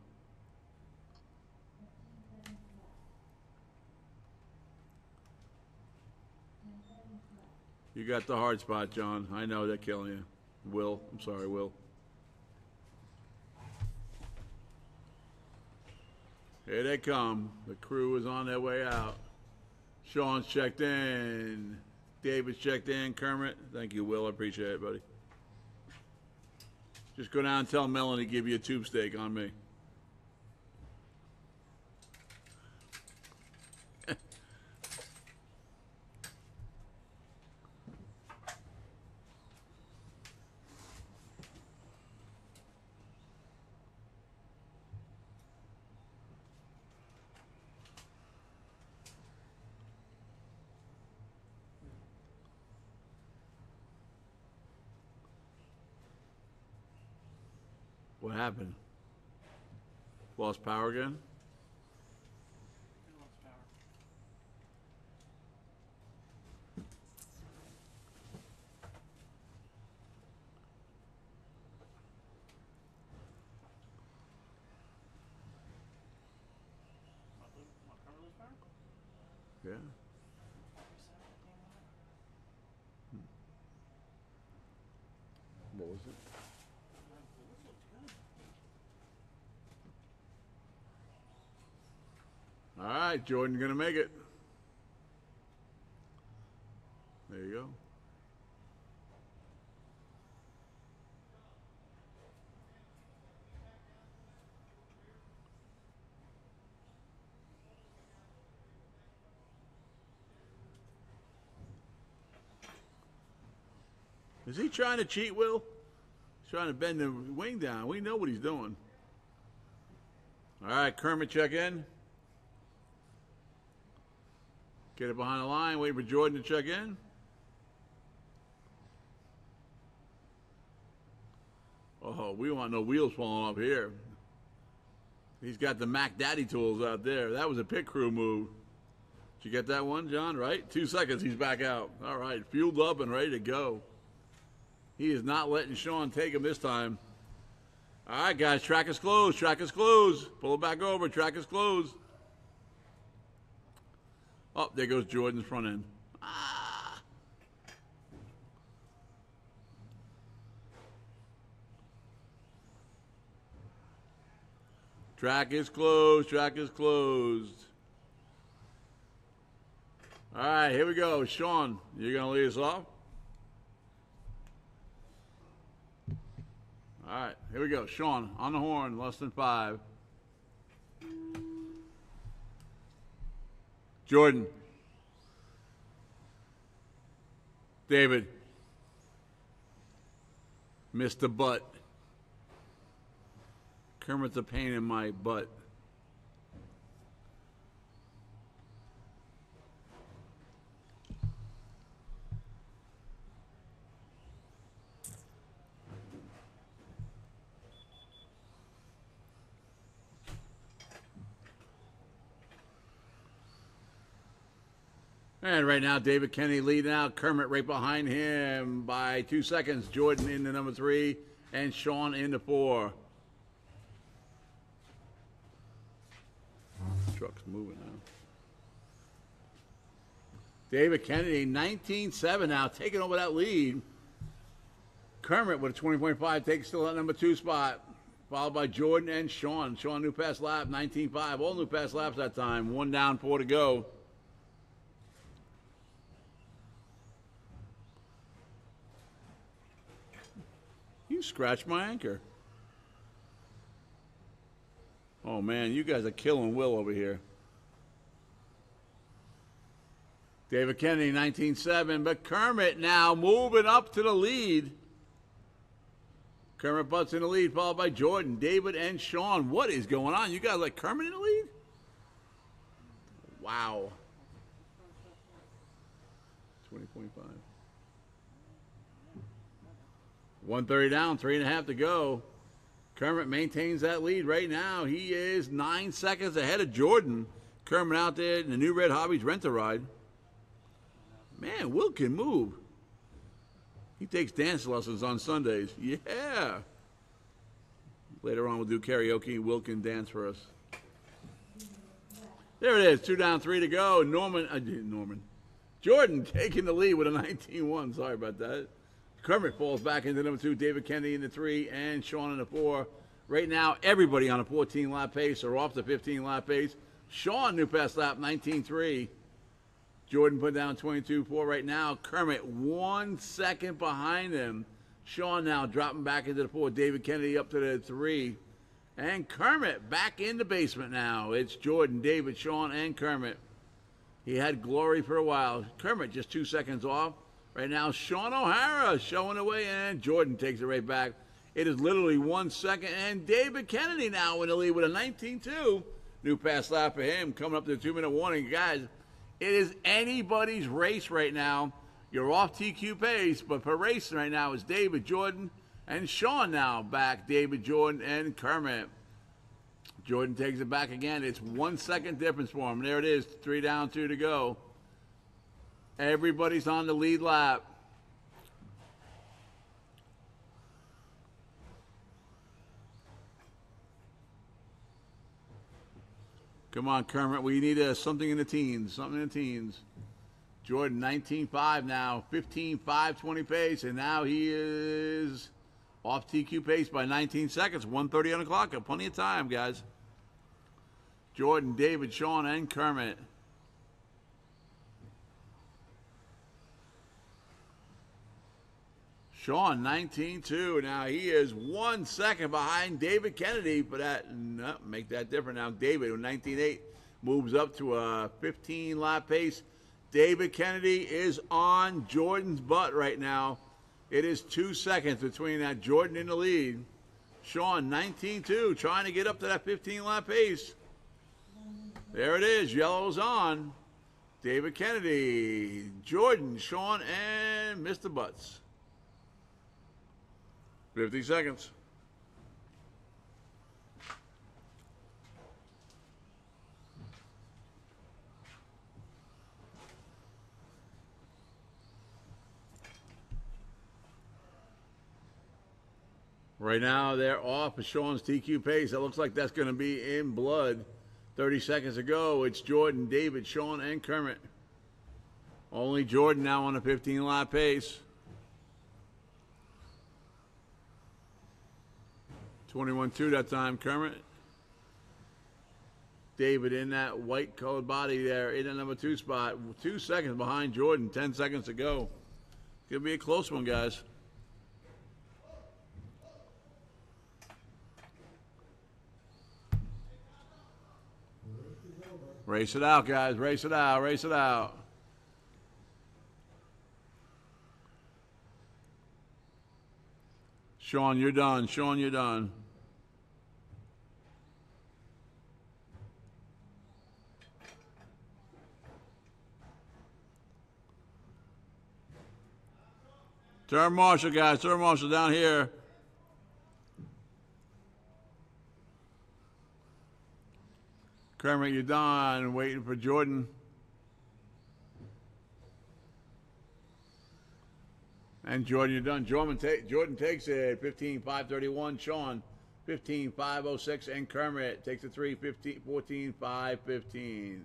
Speaker 1: You got the hard spot, John. I know they're killing you. Will. I'm sorry, Will. Here they come. The crew is on their way out. Sean's checked in. David's checked in. Kermit. Thank you, Will. I appreciate it, buddy. Just go down and tell Melanie to give you a tube steak on me. What happened? Lost power again?
Speaker 2: We lost power. What, Kermit lose power?
Speaker 1: Yeah. right, Jordan gonna make it. There you go. Is he trying to cheat, Will? He's trying to bend the wing down. We know what he's doing. All right, Kermit, check in. Get it behind the line. Wait for Jordan to check in. Oh, we want no wheels falling off here. He's got the Mac Daddy tools out there. That was a pit crew move. Did you get that one, John? Right? 2 seconds, he's back out. All right, fueled up and ready to go. He is not letting Sean take him this time. All right, guys, track is closed. Track is closed. Pull it back over. Track is closed. Oh, there goes Jordan's front end. Ah. Track is closed. Track is closed. All right, here we go. Sean, you're going to lead us off? All right, here we go. Sean, on the horn, less than 5. Jordan. David. Missed the butt. Kermit's a pain in my butt. And right now, David Kennedy leading out. Kermit right behind him by 2 seconds. Jordan into number 3 and Sean into 4. Truck's moving now. David Kennedy, 19-7 now, taking over that lead. Kermit with a 20.5 takes still that number 2 spot. Followed by Jordan and Sean. Sean new pass lap, 19.5. All new pass laps that time. 1 down, 4 to go. You scratched my anchor. Oh, man, you guys are killing Will over here. David Kennedy, 19-7, but Kermit now moving up to the lead. Kermit butts in the lead, followed by Jordan, David, and Sean. What is going on? You guys like Kermit in the lead? Wow. 20.5. 130 down, 3.5 to go. Kermit maintains that lead right now. He is 9 seconds ahead of Jordan. Kermit out there in the new Red Hobbies rent-a-ride. Man, Will can move. He takes dance lessons on Sundays. Yeah. Later on, we'll do karaoke. Will can dance for us. There it is. 2 down, 3 to go. Jordan taking the lead with a 19-1. Sorry about that. Kermit falls back into number 2. David Kennedy in the 3 and Sean in the 4. Right now, everybody on a 14-lap pace or off the 15-lap pace. Sean, new pass lap, 19.3. Jordan put down 22.4 right now. Kermit 1 second behind him. Sean now dropping back into the 4. David Kennedy up to the 3. And Kermit back in the basement now. It's Jordan, David, Sean, and Kermit. He had glory for a while. Kermit just 2 seconds off. Right now, Sean O'Hara showing away, and Jordan takes it right back. It is literally 1 second, and David Kennedy now in the lead with a 19.2. New pass lap for him, coming up to the 2-minute warning. Guys, it is anybody's race right now. You're off TQ pace, but for racing right now is David, Jordan, and Sean now back. David, Jordan, and Kermit. Jordan takes it back again. It's 1 second difference for him. There it is, 3 down, 2 to go. Everybody's on the lead lap. Come on, Kermit. We need something in the teens. Something in the teens. Jordan, 19.5 now. 15.5, 20 pace. And now he is off TQ pace by 19 seconds. 1:30 on the clock. Got plenty of time, guys. Jordan, David, Sean, and Kermit. Sean, 19-2. Now he is 1 second behind David Kennedy for that. No, make that different now. David, 19-8, moves up to a 15-lap pace. David Kennedy is on Jordan's butt right now. It is 2 seconds between that. Jordan in the lead. Sean, 19-2, trying to get up to that 15-lap pace. There it is. Yellow's on. David Kennedy, Jordan, Sean, and Mr. Butts. 50 seconds. Right now, they're off of Sean's TQ pace. It looks like that's going to be in blood. 30 seconds ago, it's Jordan, David, Sean, and Kermit. Only Jordan now on a 15-lap pace. 21-2 that time, Kermit. David in that white-colored body there in the number 2 spot. 2 seconds behind Jordan, 10 seconds to go. Gonna be a close one, guys. Race it out, guys. Race it out. Race it out. Sean, you're done. Sean, you're done. Turn marshal, guys. Turn marshal down here. Kermit, you're done. Waiting for Jordan. And Jordan, you're done. Jordan takes it. 15-5-31. Sean, 15-5-06. And Kermit takes it 14-5-15.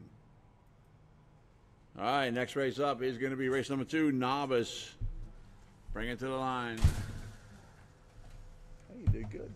Speaker 1: All right, next race up is going to be race number 2, Novice. Bring it to the line. Hey, you did good.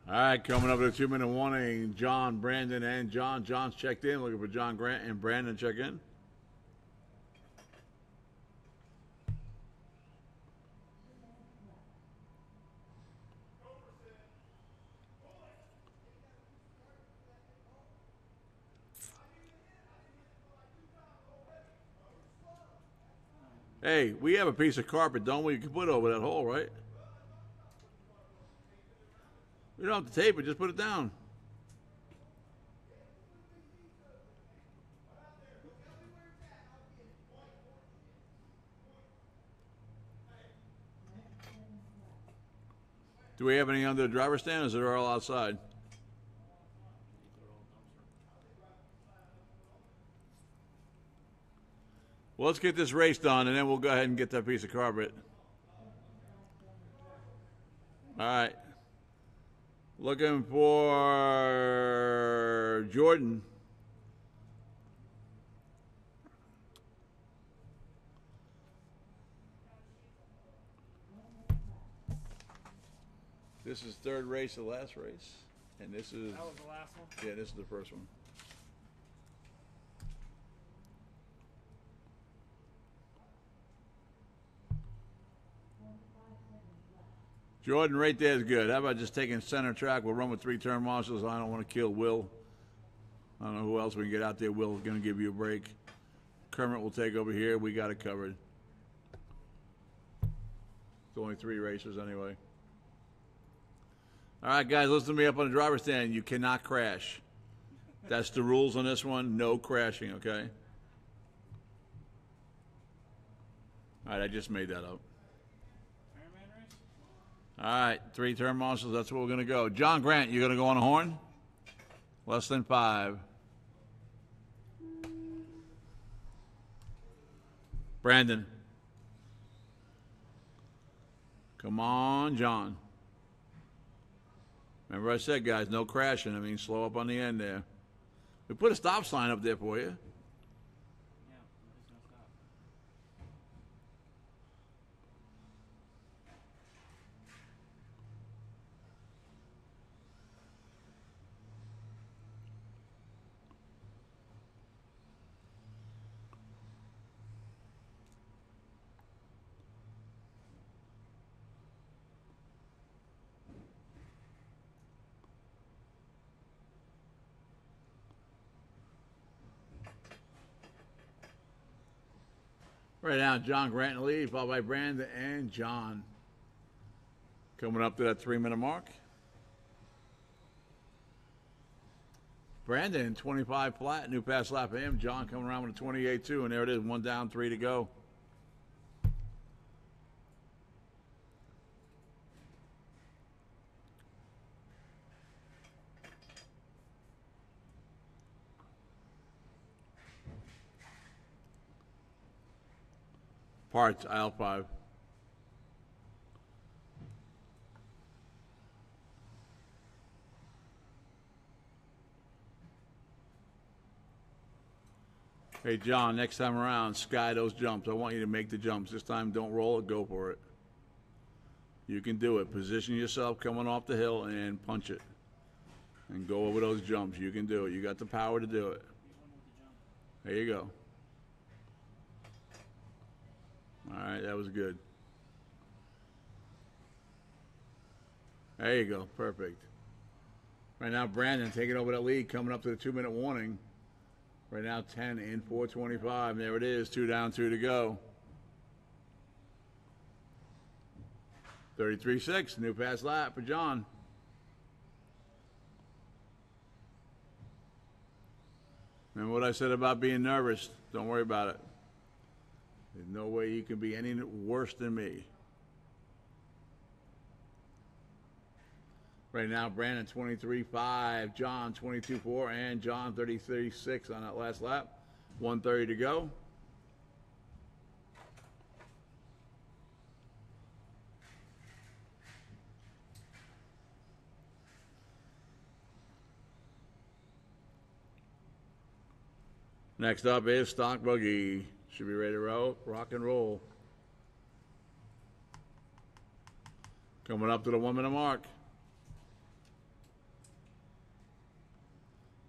Speaker 1: All right, coming up with a 2-minute warning, John, Brandon, and John. John's checked in, looking for John Grant and Brandon check in. Hey, we have a piece of carpet, don't we? You can put it over that hole, right? We don't have to tape it, just put it down. Do we have any under the driver's stand, or is it all outside? Well, let's get this race done, and then we'll go ahead and get that piece of carpet. All right. Looking for Jordan. This is third race, the last race. And this is...
Speaker 2: That was the last one?
Speaker 1: Yeah, this is the first one. Jordan, right there is good. How about just taking center track? We'll run with 3 turn marshals. I don't want to kill Will. I don't know who else we can get out there. Will's going to give you a break. Kermit will take over here. We got it covered. It's only 3 racers anyway. All right, guys, listen to me up on the driver's stand. You cannot crash. That's the rules on this one. No crashing, okay? All right, I just made that up.
Speaker 2: Ironman race?
Speaker 1: All right, 3 turn marshals. That's where we're going to go. John Grant, you going to go on a horn? Less than 5. Brandon. Come on, John. Remember I said, guys, no crashing. I mean, slow up on the end there. We put a stop sign up there for you.
Speaker 2: Yeah, nobody's gonna stop.
Speaker 1: Right now, John Grant in the lead, followed by Brandon and John. Coming up to that 3-minute mark. Brandon, 25 flat, new pass lap for him. John coming around with a 28-2, and there it is, 1 down, 3 to go. Parts, aisle 5. Hey, John, next time around, sky those jumps. I want you to make the jumps. This time, don't roll it, go for it. You can do it. Position yourself coming off the hill and punch it. And go over those jumps. You can do it. You got the power to do it. There you go. All right, that was good. There you go, perfect. Right now, Brandon taking over that lead, coming up to the 2-minute warning. Right now, 10 in 4:25. There it is, 2 down, 2 to go. 33.6, new pass lap for John. Remember what I said about being nervous? Don't worry about it. There's no way you can be any worse than me. Right now, Brandon 23.5, John 22.4, and John 33.6 on that last lap. 1:30 to go. Next up is Stock Buggy. Should be ready to rock and roll. Coming up to the 1-minute mark.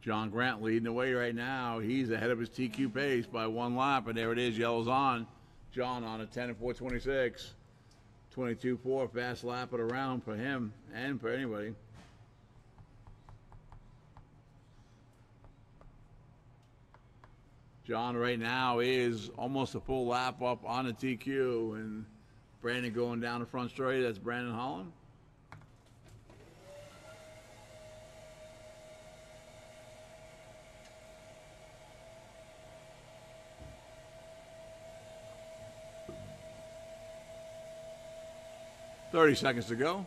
Speaker 1: John Grant leading the way right now. He's ahead of his TQ pace by 1 lap, and there it is, yellow's on. John on a 10 and 4:26. 22.4, fast lap at a round for him and for anybody. John right now is almost a full lap up on the TQ, and Brandon going down the front straight. That's Brandon Holland. Thirty seconds to go.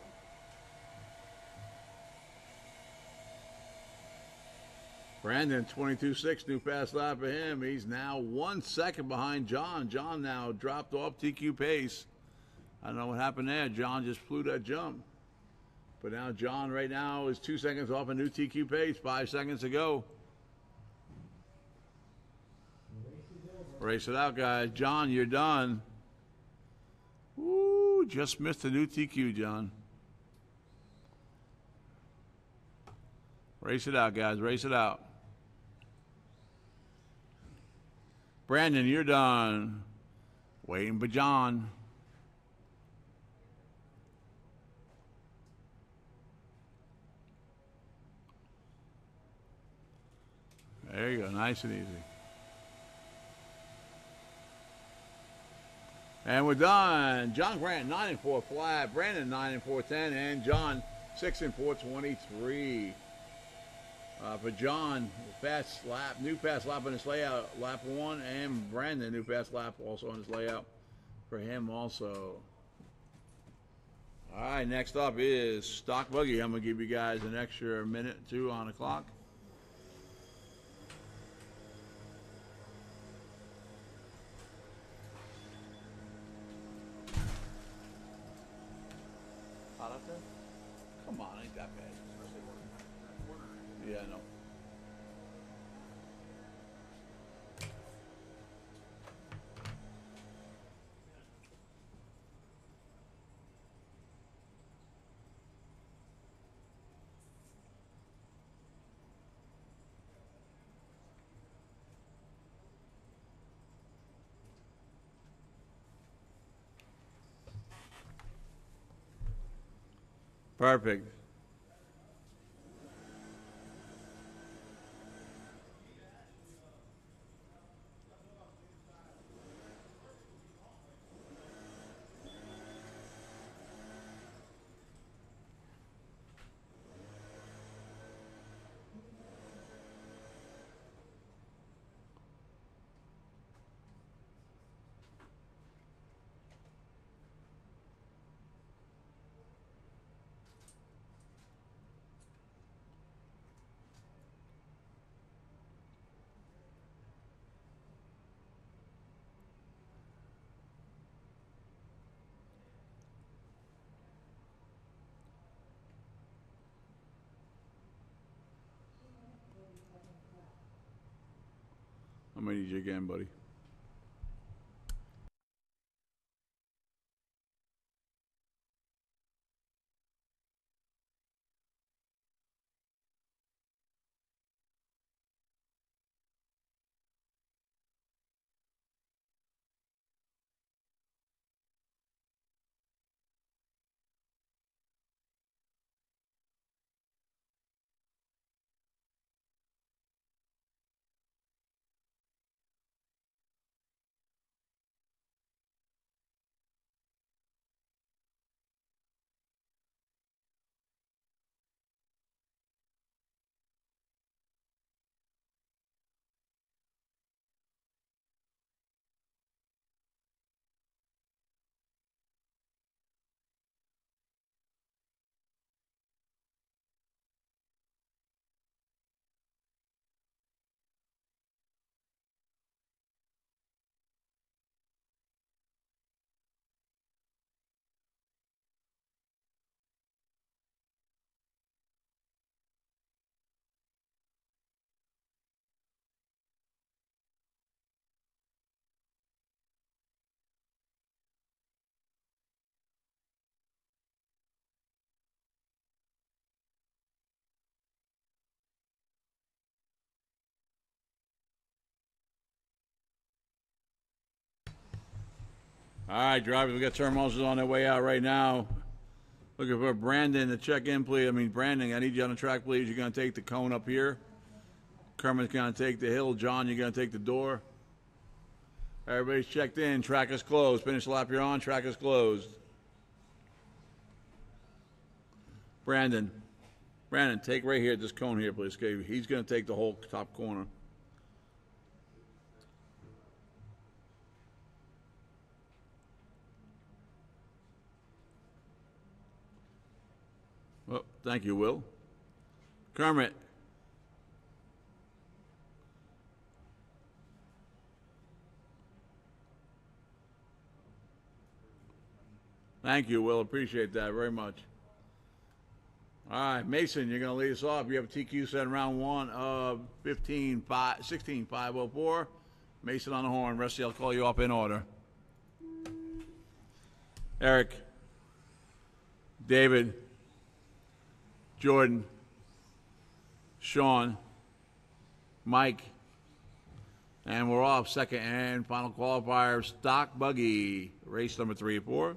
Speaker 1: Brandon, 22.6, new pass lap for him. He's now 1 second behind John. John now dropped off TQ pace. I don't know what happened there. John just flew that jump. But now John right now is 2 seconds off a new TQ pace. 5 seconds to go. Race it out, guys. John, you're done. Woo, just missed a new TQ, John. Race it out, guys. Race it out. Brandon, you're done. Waiting for John. There you go. Nice and easy. And we're done. John Grant, 9 and 4 flat. Brandon, 9 and 4.10. And John, 6 and 4.23. For John, fast lap, new fast lap on his layout, lap 1. And Brandon, new fast lap also on his layout for him also. All right, next up is Stock Buggy. I'm going to give you guys an extra minute or two on the clock. Come on, ain't that bad. Yeah, no. Perfect. I'm going to need you again, buddy. All right, drivers, we got terminals on their way out right now. Looking for Brandon to check in, please. I mean, Brandon, I need you on the track, please. You're going to take the cone up here. Kermit's going to take the hill. John, you're going to take the door. Everybody's checked in. Track is closed. Finish lap you're on. Track is closed. Brandon, take right here at this cone here, please. Okay, he's going to take the whole top corner. Oh, thank you, Will. Kermit. Thank you, Will. Appreciate that very much. All right, Mason, you're going to lead us off. You have a TQ set in round one of 16-504. Mason on the horn. Rusty, I'll call you up in order. Eric, David, Jordan, Sean, Mike, and we're off. Second and final qualifier, stock buggy, race number 3 or 4.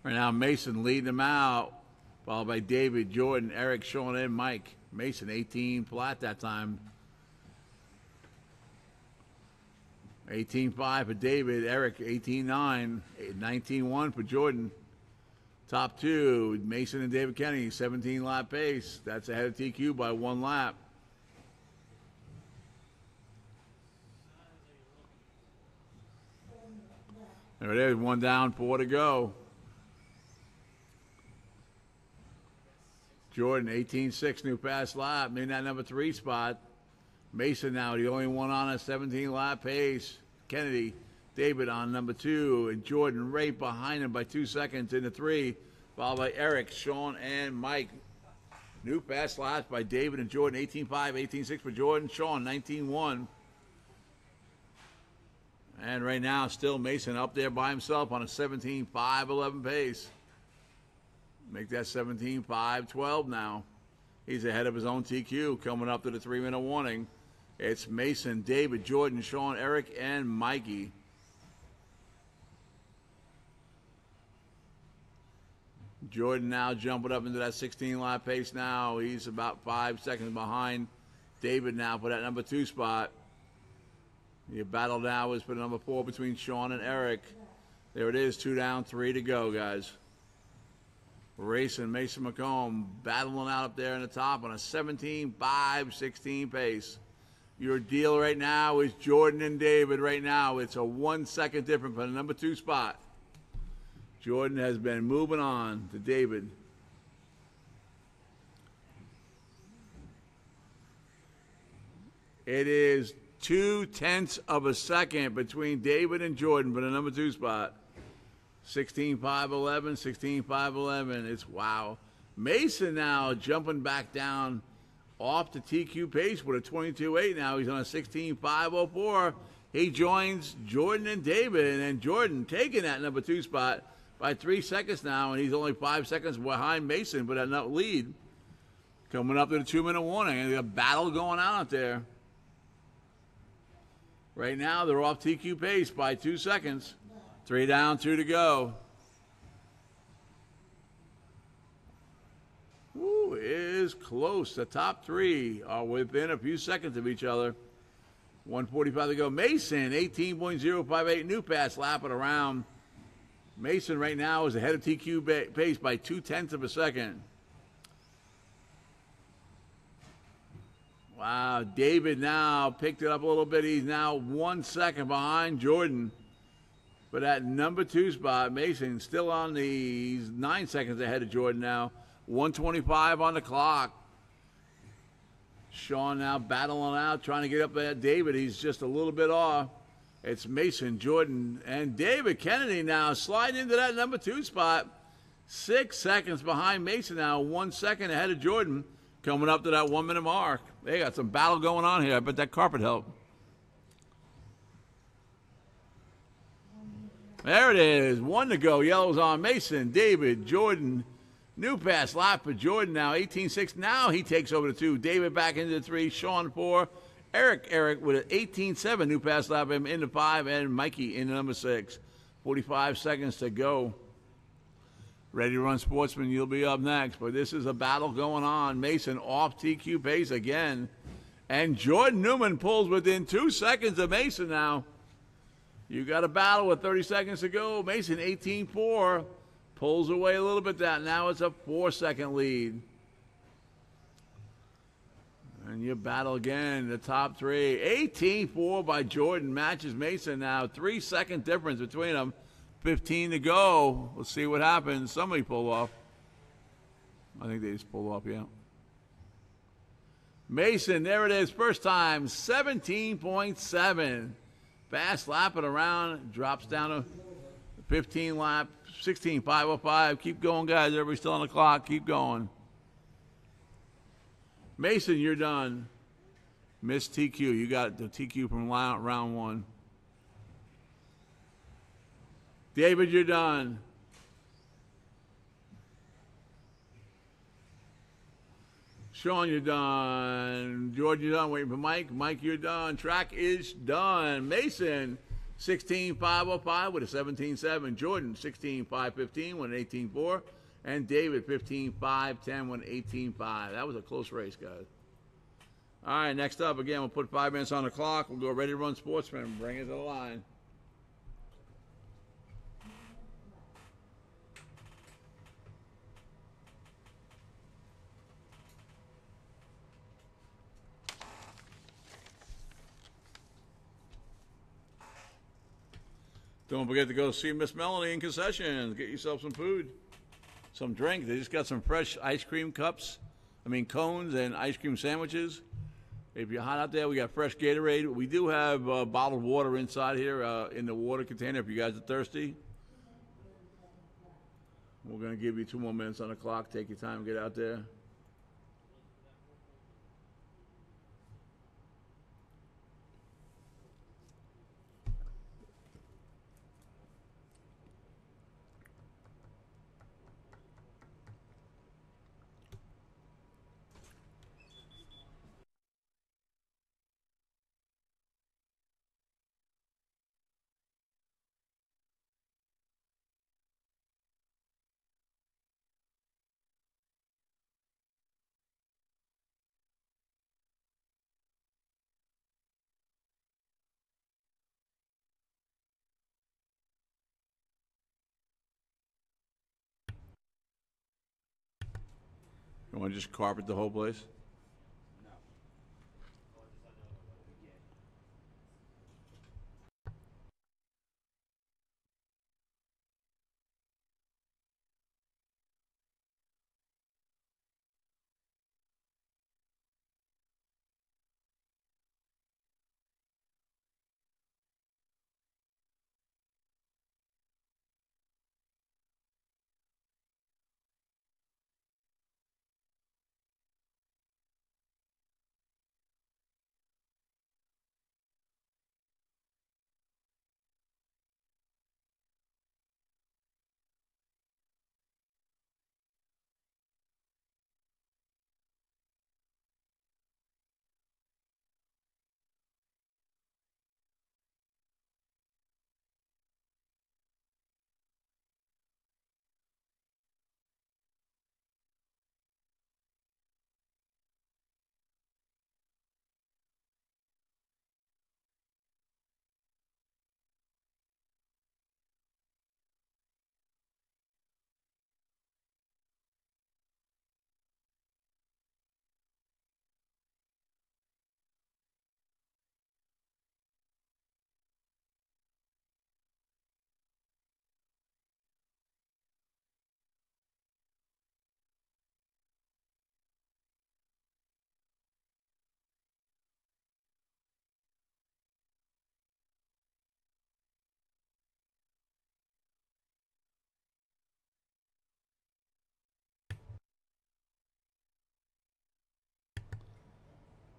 Speaker 1: Right now, Mason leading them out, followed by David, Jordan, Eric, Sean, and Mike. Mason 18 flat that time. 18-5 for David, Eric 18-9, 19-1 for Jordan. Top two, Mason and David Kennedy, 17 lap pace. That's ahead of TQ by 1 lap. There it is, 1 down, 4 to go. Jordan, 18-6, new fast lap, in that number 3 spot. Mason now, the only one on a 17-lap pace. Kennedy, David on number 2, and Jordan right behind him by 2 seconds in the 3, followed by Eric, Sean, and Mike. New fast laps by David and Jordan, 18-5, 18-6 for Jordan. Sean, 19-1. And right now, still Mason up there by himself on a 17-5-11 pace. Make that 17-5-12 now. He's ahead of his own TQ coming up to the 3-minute warning. It's Mason, David, Jordan, Sean, Eric, and Mikey. Jordan now jumping up into that 16-lap pace now. He's about 5 seconds behind David now for that number 2 spot. The battle now is for number 4 between Sean and Eric. There it is, 2 down, 3 to go, guys. Racing Mason McComb battling out up there in the top on a 17-5-16 pace. Your deal right now is Jordan and David right now. It's a 1 second difference for the number 2 spot. Jordan has been moving on to David. It is 0.2 of a second between David and Jordan for the number 2 spot. 16-5-11, 16-5-11. It's wow. Mason now jumping back down off the TQ pace with a 22-8 now. He's on a 16-5-04. He joins Jordan and David, and Jordan taking that number 2 spot by 3 seconds now, and he's only 5 seconds behind Mason for that lead. Coming up to the 2-minute warning, and a battle going on out there. Right now, they're off TQ pace by 2 seconds. 3 down, 2 to go. Ooh, is close. The top 3 are within a few seconds of each other. 1:45 to go. Mason, 18.058, new pass, lapping around. Mason right now is ahead of TQ pace by 0.2 of a second. Wow, David now picked it up a little bit. He's now 1 second behind Jordan. But that number 2 spot, Mason still on he's 9 seconds ahead of Jordan now. 1:25 on the clock. Sean now battling out, trying to get up there. David, he's just a little bit off. It's Mason, Jordan, and David Kennedy now sliding into that number 2 spot. 6 seconds behind Mason now, 1 second ahead of Jordan. Coming up to that 1-minute mark. They got some battle going on here. I bet that carpet helped. There it is. 1 to go. Yellow's on Mason, David, Jordan. New pass lap for Jordan now. 18-6. Now he takes over the 2. David back into the 3. Sean 4. Eric with an 18-7. New pass lap him into 5. And Mikey into number 6. 45 seconds to go. Ready to Run Sportsman, you'll be up next. But this is a battle going on. Mason off TQ pace again. And Jordan Newman pulls within 2 seconds of Mason now. You got a battle with 30 seconds to go. Mason 18-4 pulls away a little bit. That now it's a 4-second lead. And you battle again. The top 3. 18-4 by Jordan matches Mason now. 3-second difference between them. 15 to go. Let's see what happens. Somebody pulled off. I think they just pulled off, yeah. Mason, there it is. First time, 17.7. Fast lapping around. Drops down to 15 lap, 16.505. Keep going, guys. Everybody's still on the clock. Keep going. Mason, you're done. Miss TQ. You got the TQ from round one. David, you're done. Sean, you're done. George, you're done. Waiting for Mike. Mike, you're done. Track is done. Mason, 16.505 with a 17.7. Jordan, 16.515 with an 18.4. And David, 15.510 with an 18.5. That was a close race, guys. All right, next up, again, we'll put 5 minutes on the clock. We'll go Ready to Run Sportsman. Bring it to the line. Don't forget to go see Miss Melanie in concessions. Get yourself some food, some drink. They just got some fresh ice cream cones and ice cream sandwiches. If you're hot out there, we got fresh Gatorade. We do have bottled water inside here in the water container if you guys are thirsty. We're going to give you 2 more minutes on the clock. Take your time, get out there. You want to just carpet the whole place?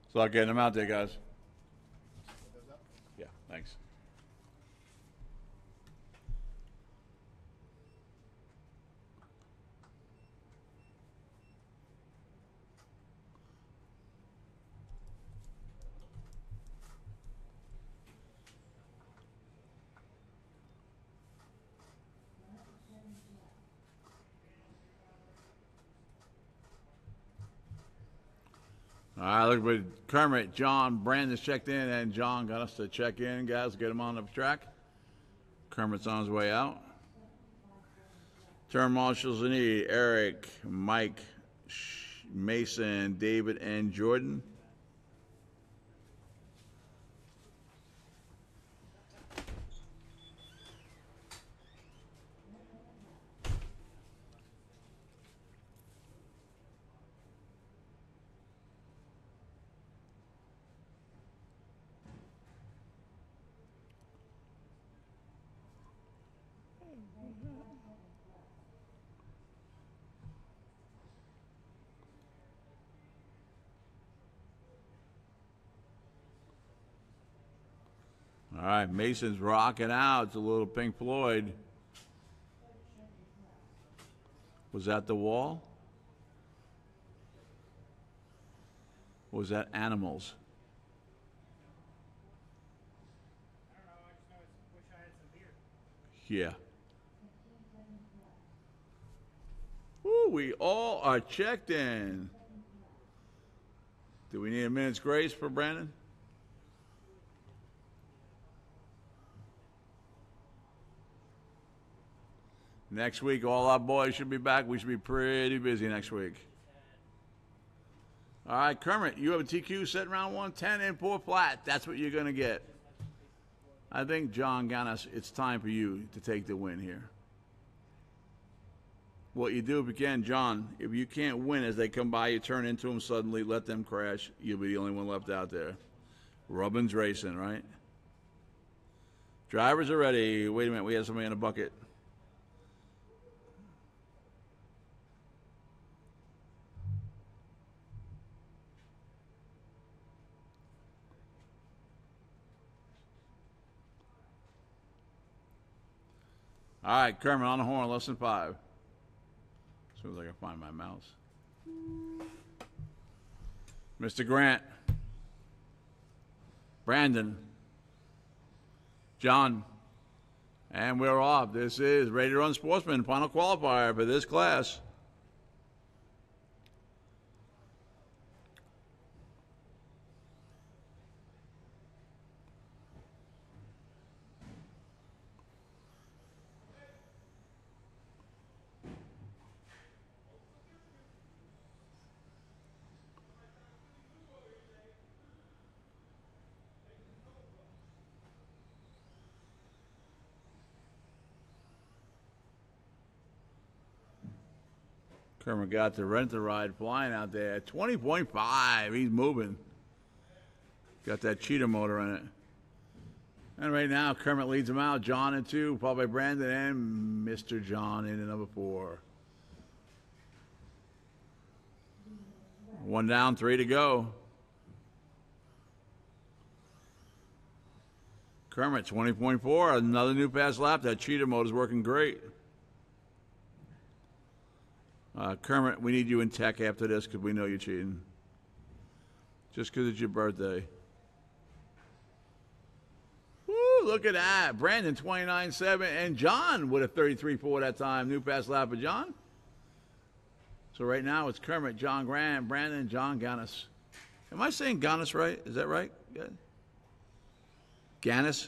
Speaker 1: Start getting them out there, guys. Yeah, thanks. All right, look at Kermit. John Brandon's checked in, and John got us to check in, guys. Get him on the track. Kermit's on his way out. Turn marshals in need: Eric, Mike, Mason, David, and Jordan. All right, Mason's rocking out. It's a little Pink Floyd. Was that the wall? Or was that Animals?
Speaker 2: I don't know. I just know I wish I had some beer.
Speaker 1: Yeah. Woo, we all are checked in. Do we need a minute's grace for Brandon? Next week, all our boys should be back. We should be pretty busy next week. All right, Kermit, you have a TQ set round 110 in poor flat. That's what you're going to get. I think, John Gannis, it's time for you to take the win here. What you do if you can, John, if you can't win as they come by, you turn into them suddenly, let them crash. You'll be the only one left out there. Rubbin's racing, right? Drivers are ready. Wait a minute, we have somebody in a bucket. All right, Kermit on the horn, less than 5. As soon as I can find my mouse. Mr. Grant. Brandon. John. And we're off. This is Ready to Run Sportsman, final qualifier for this class. Kermit got the rent-a-ride flying out there. 20.5. He's moving. Got that cheetah motor in it. And right now, Kermit leads him out. John in 2, followed by Brandon and Mr. John in at number 4. 1 down, 3 to go. Kermit, 20.4. Another new pass lap. That cheetah motor's working great. Kermit, we need you in tech after this because we know you're cheating. Just because it's your birthday. Woo, look at that. Brandon, 29.7, and John with a 33.4 that time. New pass lap for John. So right now it's Kermit, John Grant, Brandon, John Gannis. Am I saying Gannis right? Is that right? Yeah. Gannis?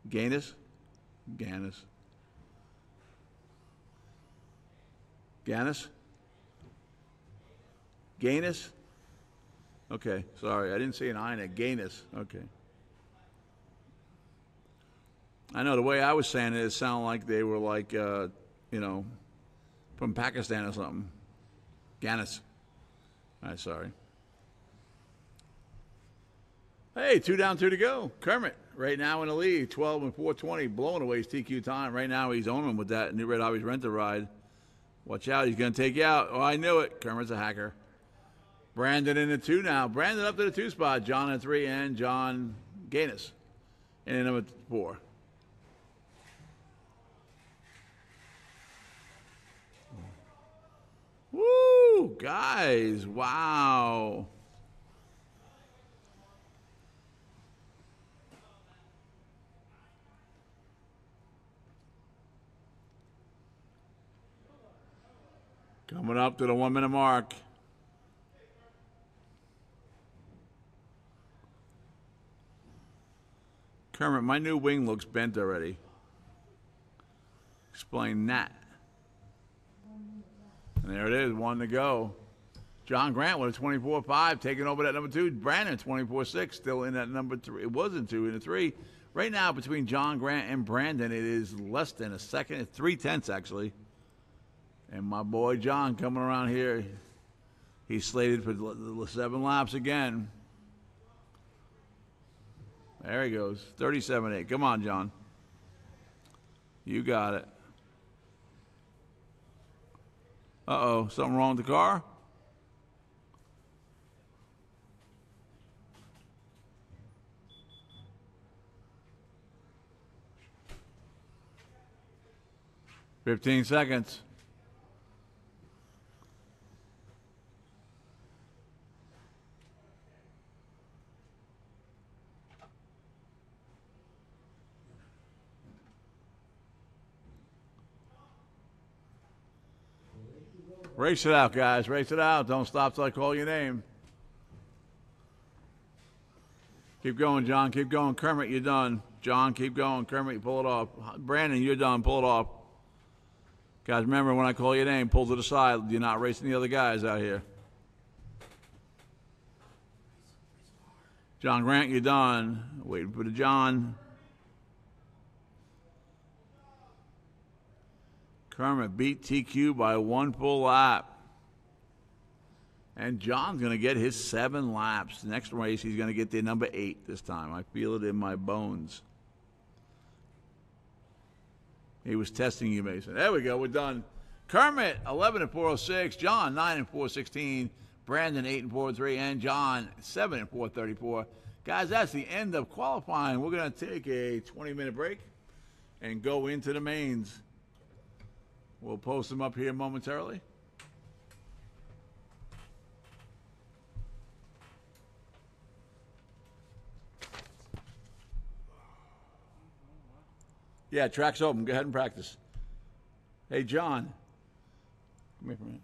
Speaker 1: Gannis? Gannis. Gannis? Gainus? Okay, sorry. I didn't see an I in it. Gainus. Okay. I know the way I was saying it sounded like they were like, you know, from Pakistan or something. Gannis. All right, sorry. Hey, 2 down, 2 to go. Kermit right now in the lead, 12 and 420, blowing away his TQ time. Right now he's owning with that New Red Hobbies rent-a-ride. Watch out, he's going to take you out. Oh, I knew it. Kermit's a hacker. Brandon in the 2 now. Brandon up to the 2 spot. John in 3 and John Gainus in number 4. Woo, guys. Wow. Coming up to the 1 minute mark. Kermit, my new wing looks bent already. Explain that. And there it is, 1 to go. John Grant with a 24.5, taking over that number 2. Brandon, 24.6, still in that number 3. It wasn't 2, in the 3. Right now, between John Grant and Brandon, it is less than a second. It's 3/10 actually. And my boy John coming around here, he's slated for 7 laps again. There he goes. 37.8. Come on, John. You got it. Uh-oh. Something wrong with the car? "15 seconds. Race it out, guys. Race it out. Don't stop till I call your name. Keep going, John. Keep going. Kermit, you're done. John, keep going. Kermit, pull it off. Brandon, you're done. Pull it off. Guys, remember when I call your name, pull to the side. You're not racing the other guys out here. John Grant, you're done. Waiting for the John. Kermit beat TQ by 1 full lap. And John's going to get his 7 laps. Next race, he's going to get the number 8 this time. I feel it in my bones. He was testing you, Mason. There we go. We're done. Kermit, 11 and 406. John, 9 and 416. Brandon, 8 and 43. And John, 7 and 434. Guys, that's the end of qualifying. We're going to take a 20-minute break and go into the mains. We'll post them up here momentarily. Yeah, track's open. Go ahead and practice. Hey, John. Come here for a minute.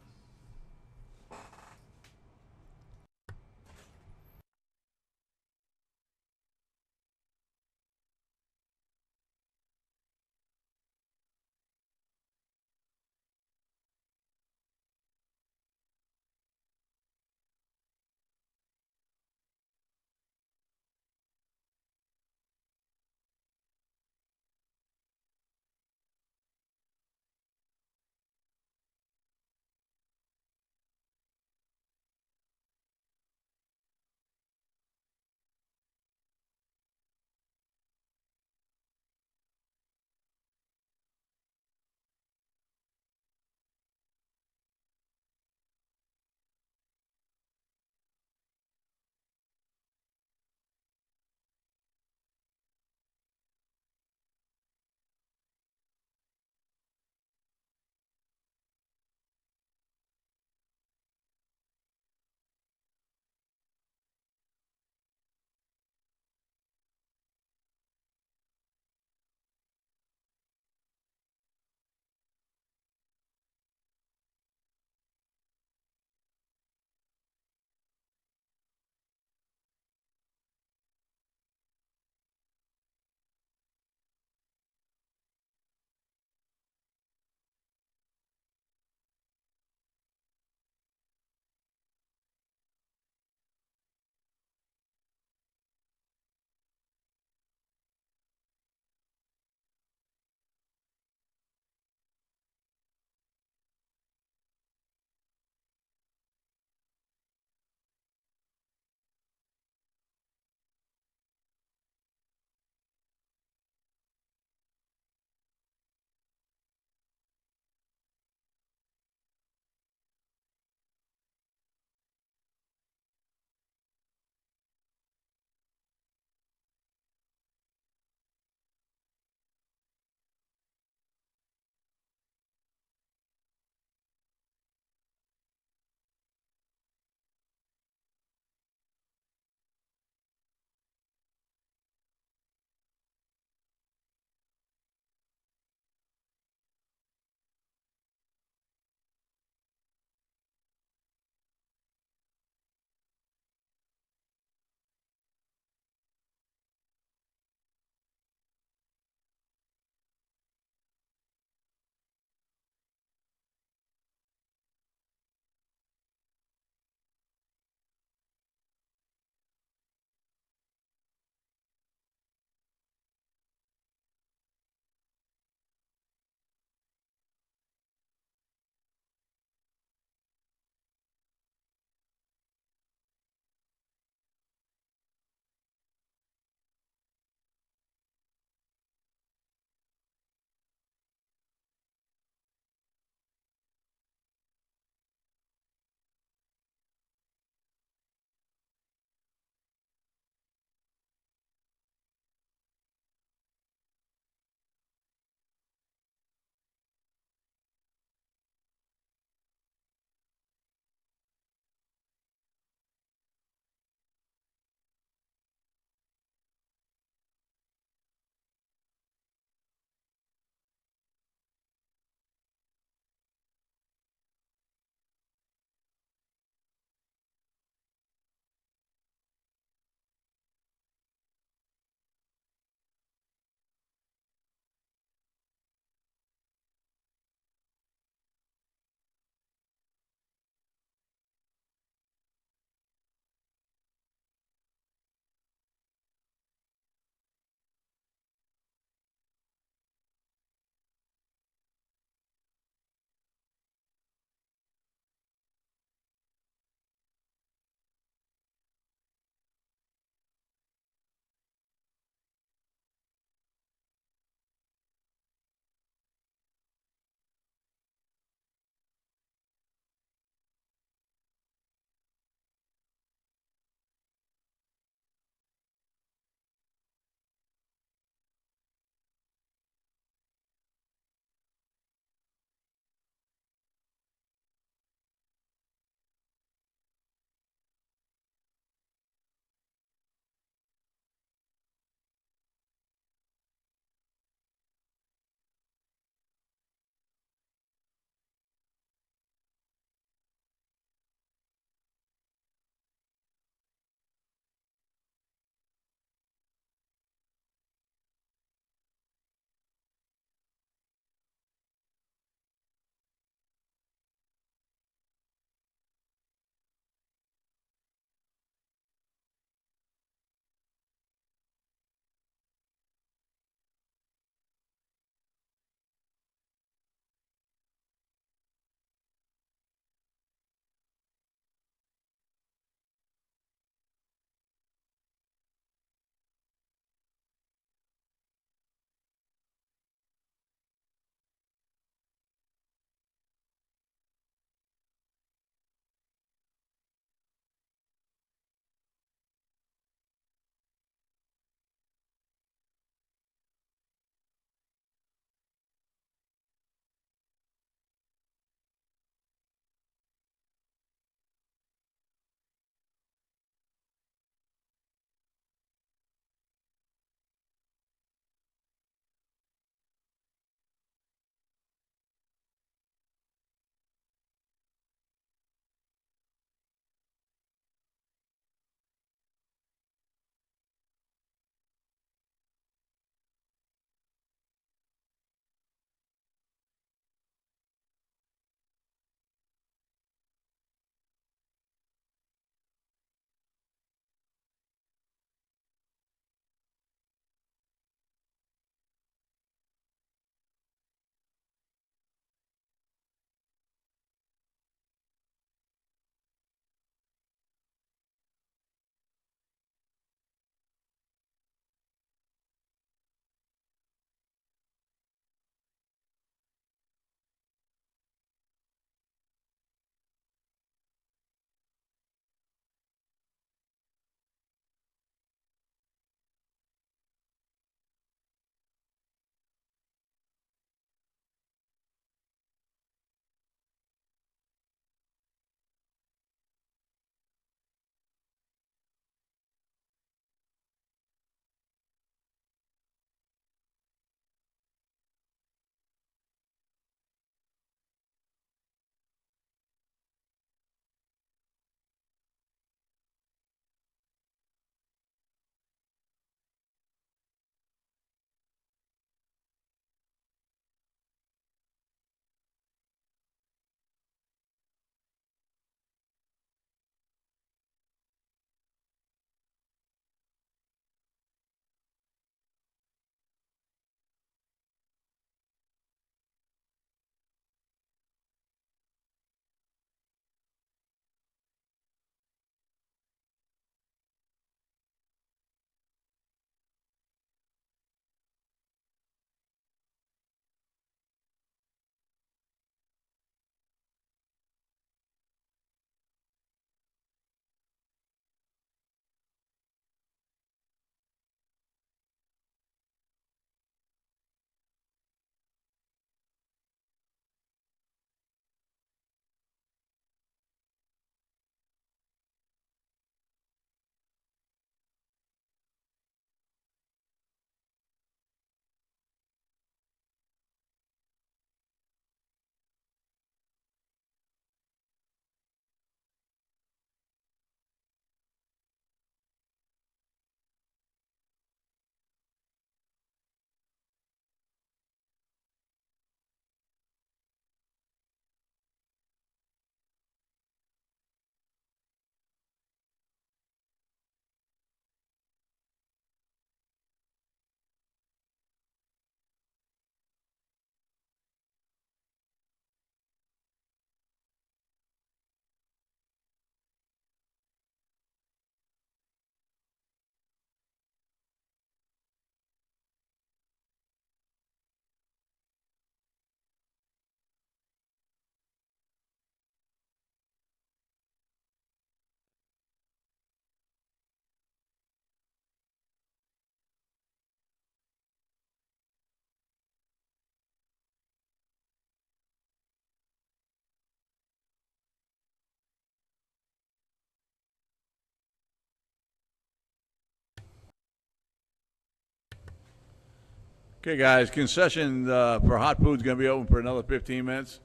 Speaker 1: Okay, guys, concession for hot food's going to be open for another 15 minutes.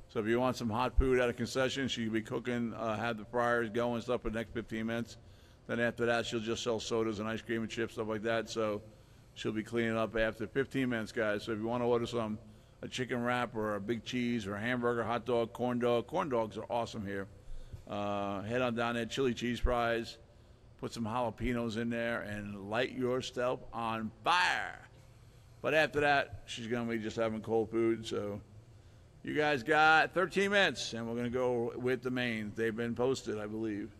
Speaker 1: So if you want some hot food at a concession, she'll be cooking, have the fryers going and stuff for the next 15 minutes. Then after that, she'll just sell sodas and ice cream and chips, stuff like that. So she'll be cleaning up after 15 minutes, guys. So if you want to order a chicken wrap or a big cheese or a hamburger, hot dog, corn dogs are awesome here. Head on down there, chili cheese fries, put some jalapenos in there, and light yourself on fire. But after that, she's going to be just having cold food. So you guys got 13 minutes, and we're going to go with the mains. They've been posted, I believe.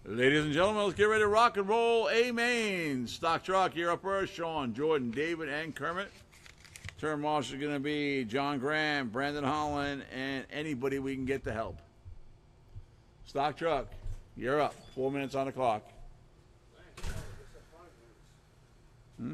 Speaker 1: Ladies and gentlemen, let's get ready to rock and roll. A main stock truck. You're up first. Sean, Jordan, David, and Kermit. Turn marshal is going to be John Grant, Brandon Holland, and anybody we can get to help. Stock truck. You're up. 4 minutes on the clock. Hmm?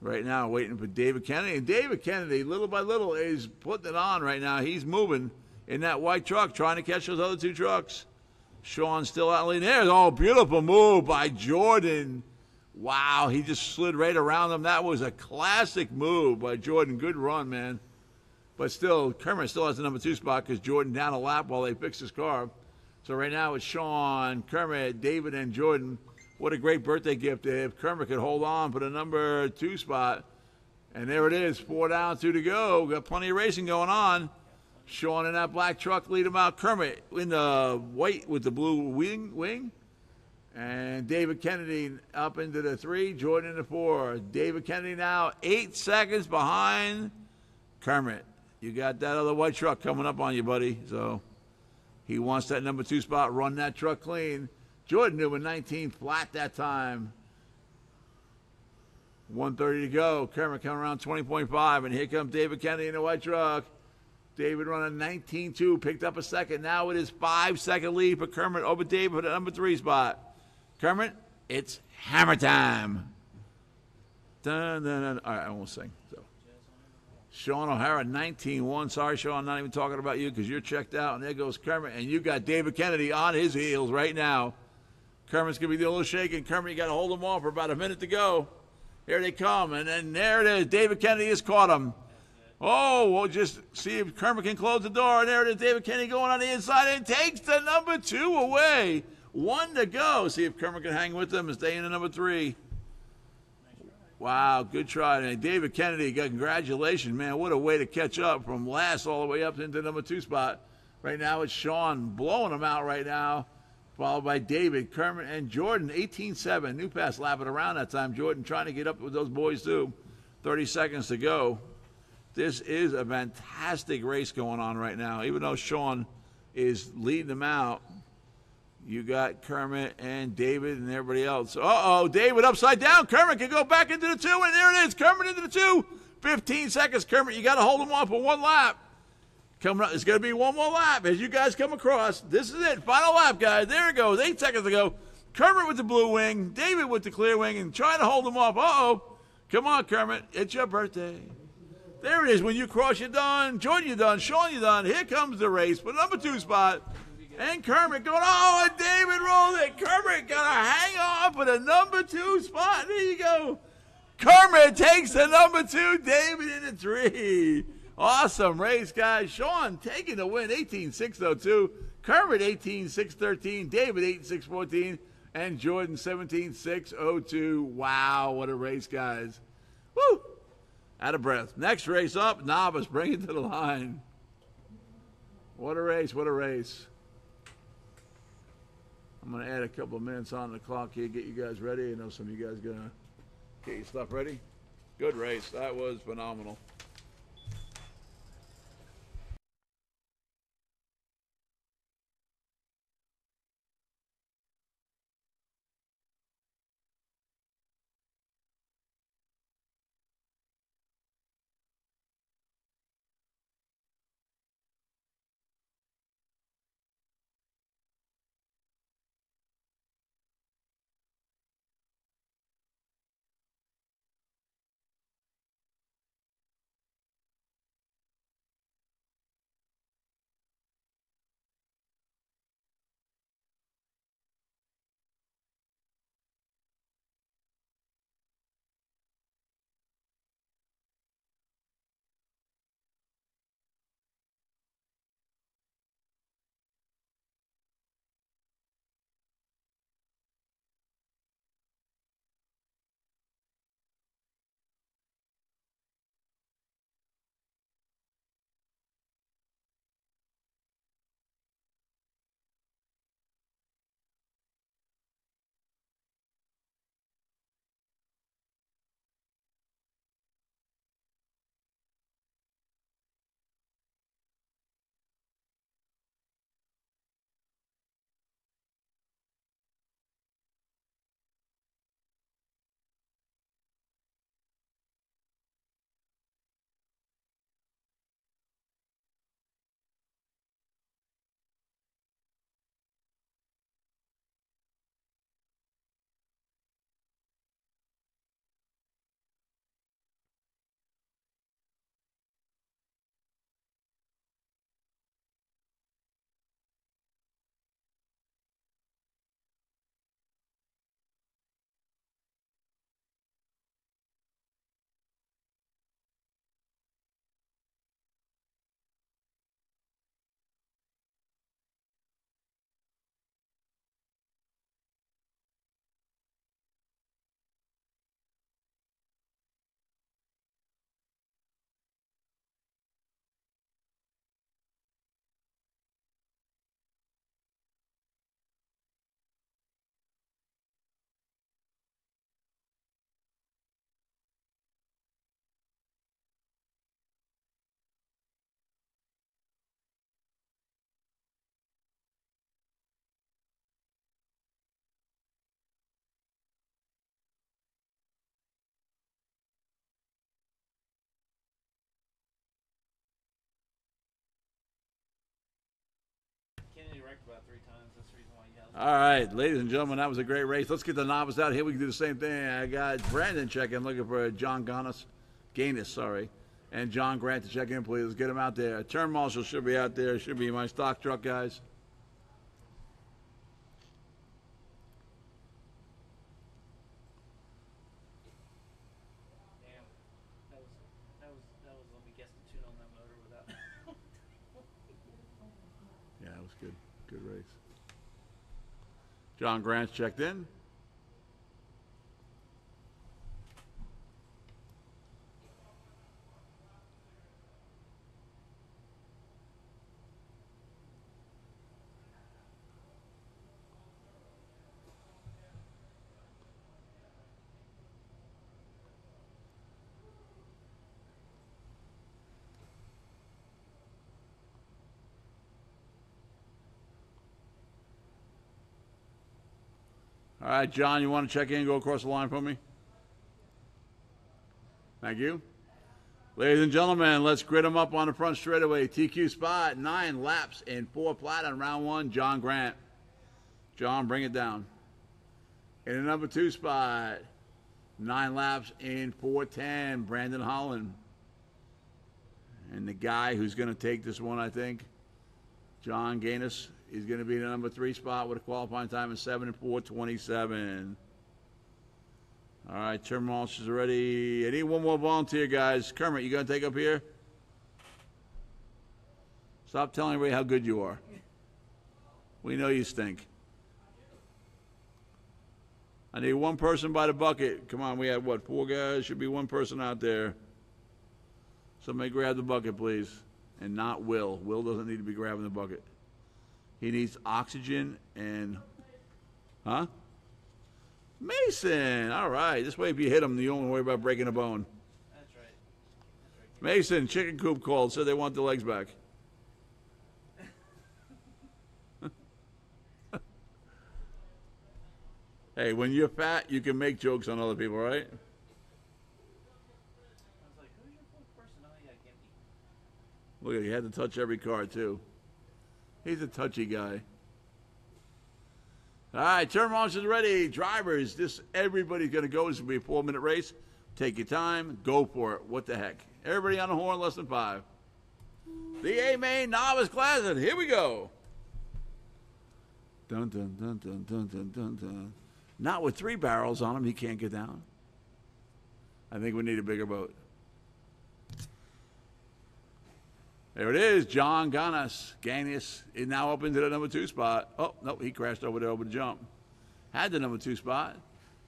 Speaker 1: right now waiting for David Kennedy. And David Kennedy, little by little, is putting it on right now. He's moving in that white truck, trying to catch those other two trucks. Sean still out leading there. Oh, beautiful move by Jordan. Wow, he just slid right around them. That was a classic move by Jordan. Good run, man. But still, Kermit still has the number 2 spot because Jordan down a lap while they fix his car. So right now it's Sean, Kermit, David, and Jordan. What a great birthday gift if Kermit could hold on for the number 2 spot. And there it is, 4 down, 2 to go. Got plenty of racing going on. Sean in that black truck lead him out. Kermit in the white with the blue wing. And David Kennedy up into the 3, Jordan in the 4. David Kennedy now 8 seconds behind Kermit. You got that other white truck coming up on you, buddy. So he wants that number 2 spot. Run that truck clean. Jordan doing 19 flat that time. 1:30 to go. Kermit coming around 20.5. And here comes David Kennedy in the white truck. David running 19.2. Picked up a second. Now it is 5-second lead for Kermit over David for the number 3 spot. Kermit, it's hammer time. Dun, dun, dun. All right, I won't sing. So, Sean O'Hara, 19-1. Sorry, Sean, I'm not even talking about you because you're checked out. And there goes Kermit. And you got David Kennedy on his heels right now. Kermit's going to be a little shaking. Kermit, you got to hold him off for about a minute to go. Here they come. And then there it is. David Kennedy has caught him. Oh, we'll just see if Kermit can close the door. And there it is. David Kennedy going on the inside and takes the number 2 away. 1 to go. See if Kermit can hang with them and stay in the number 3. Wow, good try. And David Kennedy, congratulations, man. What a way to catch up from last all the way up into number 2 spot. Right now it's Sean blowing him out right now, followed by David, Kermit, and Jordan, 18-7. New pass lapping around that time. Jordan trying to get up with those boys too. 30 seconds to go. This is a fantastic race going on right now. Even though Sean is leading them out, you got Kermit and David and everybody else. Uh-oh, David upside down. Kermit can go back into the 2, and there it is. Kermit into the 2. 15 seconds, Kermit. You got to hold him off for 1 lap. Coming up, it's going to be 1 more lap as you guys come across. This is it. Final lap, guys. There it goes. 8 seconds to go. Kermit with the blue wing. David with the clear wing and trying to hold him off. Uh-oh. Come on, Kermit. It's your birthday. There it is. When you cross, you're done. Jordan, you're done. Sean, you're done. Here comes the race for number 2 spot. And Kermit going, oh, and David rolled it. Kermit got to hang on for the number 2 spot. There you go. Kermit takes the number 2. David in the 3. Awesome race, guys. Sean taking the win, 18-6-02. Kermit, 18-6-13. David, 18-6-14. And Jordan, 17-6-02. Wow, what a race, guys. Woo! Out of breath. Next race up, novice. Bring it to the line. What a race, what a race. I'm going to add a couple of minutes on the clock here, get you guys ready. I know some of you guys going to get your stuff ready. Good race. That was phenomenal.
Speaker 3: wrecked about 3 times. That's the reason why you have.
Speaker 1: All right, ladies and gentlemen, that was a great race. Let's get the novice out here. We can do the same thing. I got Brandon checking, looking for John Gaines, sorry, and John Grant to check in, please. Let's get him out there. Turn marshal should be out there. Should be my stock truck, guys.
Speaker 3: Damn. That was. Let me guess the tune on that motor without.
Speaker 1: Yeah, it was good. Good race. John Grant's checked in. All right, John, you want to check in and go across the line for me? Thank you. Ladies and gentlemen, let's grid them up on the front straightaway. TQ spot, 9 laps and 4 plat on round 1, John Grant. John, bring it down. In the number 2 spot, 9 laps in 4:10, Brandon Holland. And the guy who's going to take this one, I think, John Gaines, is going to be in the number 3 spot with a qualifying time of 7 and 4:27. All right, turn marshals are ready. I need one more volunteer, guys. Kermit, you going to take up here? Stop telling everybody how good you are. We know you stink. I need one person by the bucket. Come on, we have, what, 4 guys? Should be one person out there. Somebody grab the bucket, please. And not Will. Will doesn't need to be grabbing the bucket. He needs oxygen and... Huh? Mason! All right. This way, if you hit him, you don't worry about breaking a bone.
Speaker 3: That's right.
Speaker 1: Mason, chicken coop called. Said they want the legs back. Hey, when you're fat, you can make jokes on other people, right?
Speaker 3: I was like, who's your 4th person? Oh, yeah, Gimpy.
Speaker 1: Look at, he had to touch every card, too. He's a touchy guy. All right, turn marshals ready. Drivers, everybody's going to go. This will be a 4-minute race. Take your time. Go for it. What the heck? Everybody on the horn, less than 5. The A-Main Novice Classic. Here we go. Dun, dun, dun, dun, dun, dun, dun, dun. Not with 3 barrels on him. He can't get down. I think we need a bigger boat. There it is, John Gaines is now up into the number 2 spot. Oh, no, he crashed over there over the jump. Had the number 2 spot.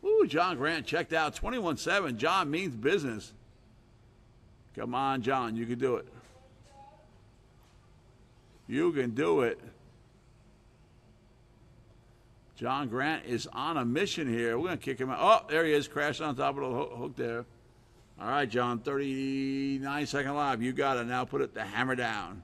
Speaker 1: Ooh, John Grant checked out, 21-7. John means business. Come on, John, you can do it. You can do it. John Grant is on a mission here. We're going to kick him out. Oh, there he is, crashed on top of the hook there. All right, John, 39-second lap. You got it. Now put the hammer down.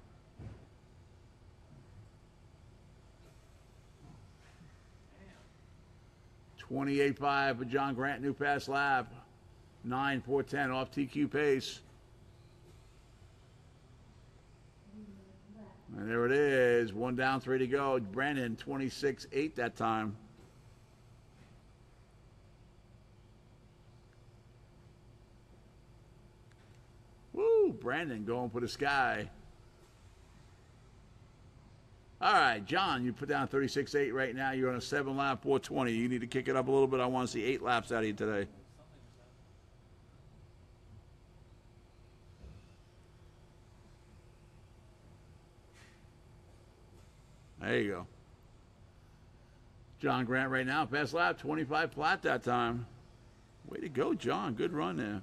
Speaker 1: Damn. 28.5 for John Grant, new pass lap. 9.410 off TQ pace. And there it is. 1 down, 3 to go. Brandon, 26.8 that time. Woo, Brandon going for the sky. All right, John, you put down 36.8 right now. You're on a 7-lap, 420. You need to kick it up a little bit. I want to see 8 laps out of you today. There you go. John Grant right now, fast lap, 25 flat that time. Way to go, John. Good run there.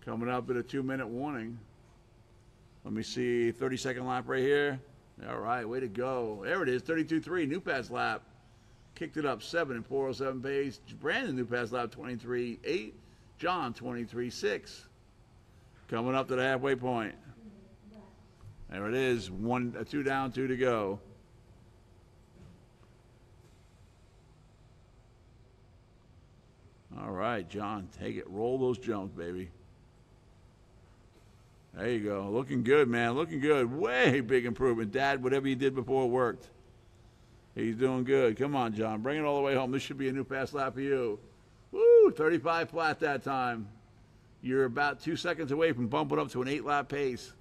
Speaker 1: Coming up at a 2-minute warning. Let me see, 30-second lap right here. All right, way to go. There it is, 32.3, new pass lap. Kicked it up, 7 and 407 pace. Brandon, new pass lap, 23.8. John, 23.6. Coming up to the halfway point. There it is, 2 down, 2 to go. All right, John, take it. Roll those jumps, baby. There you go. Looking good, man. Looking good. Way big improvement. Dad, whatever you did before worked. He's doing good. Come on, John. Bring it all the way home. This should be a new pass lap for you. Woo! 35 flat that time. You're about 2 seconds away from bumping up to an 8-lap pace.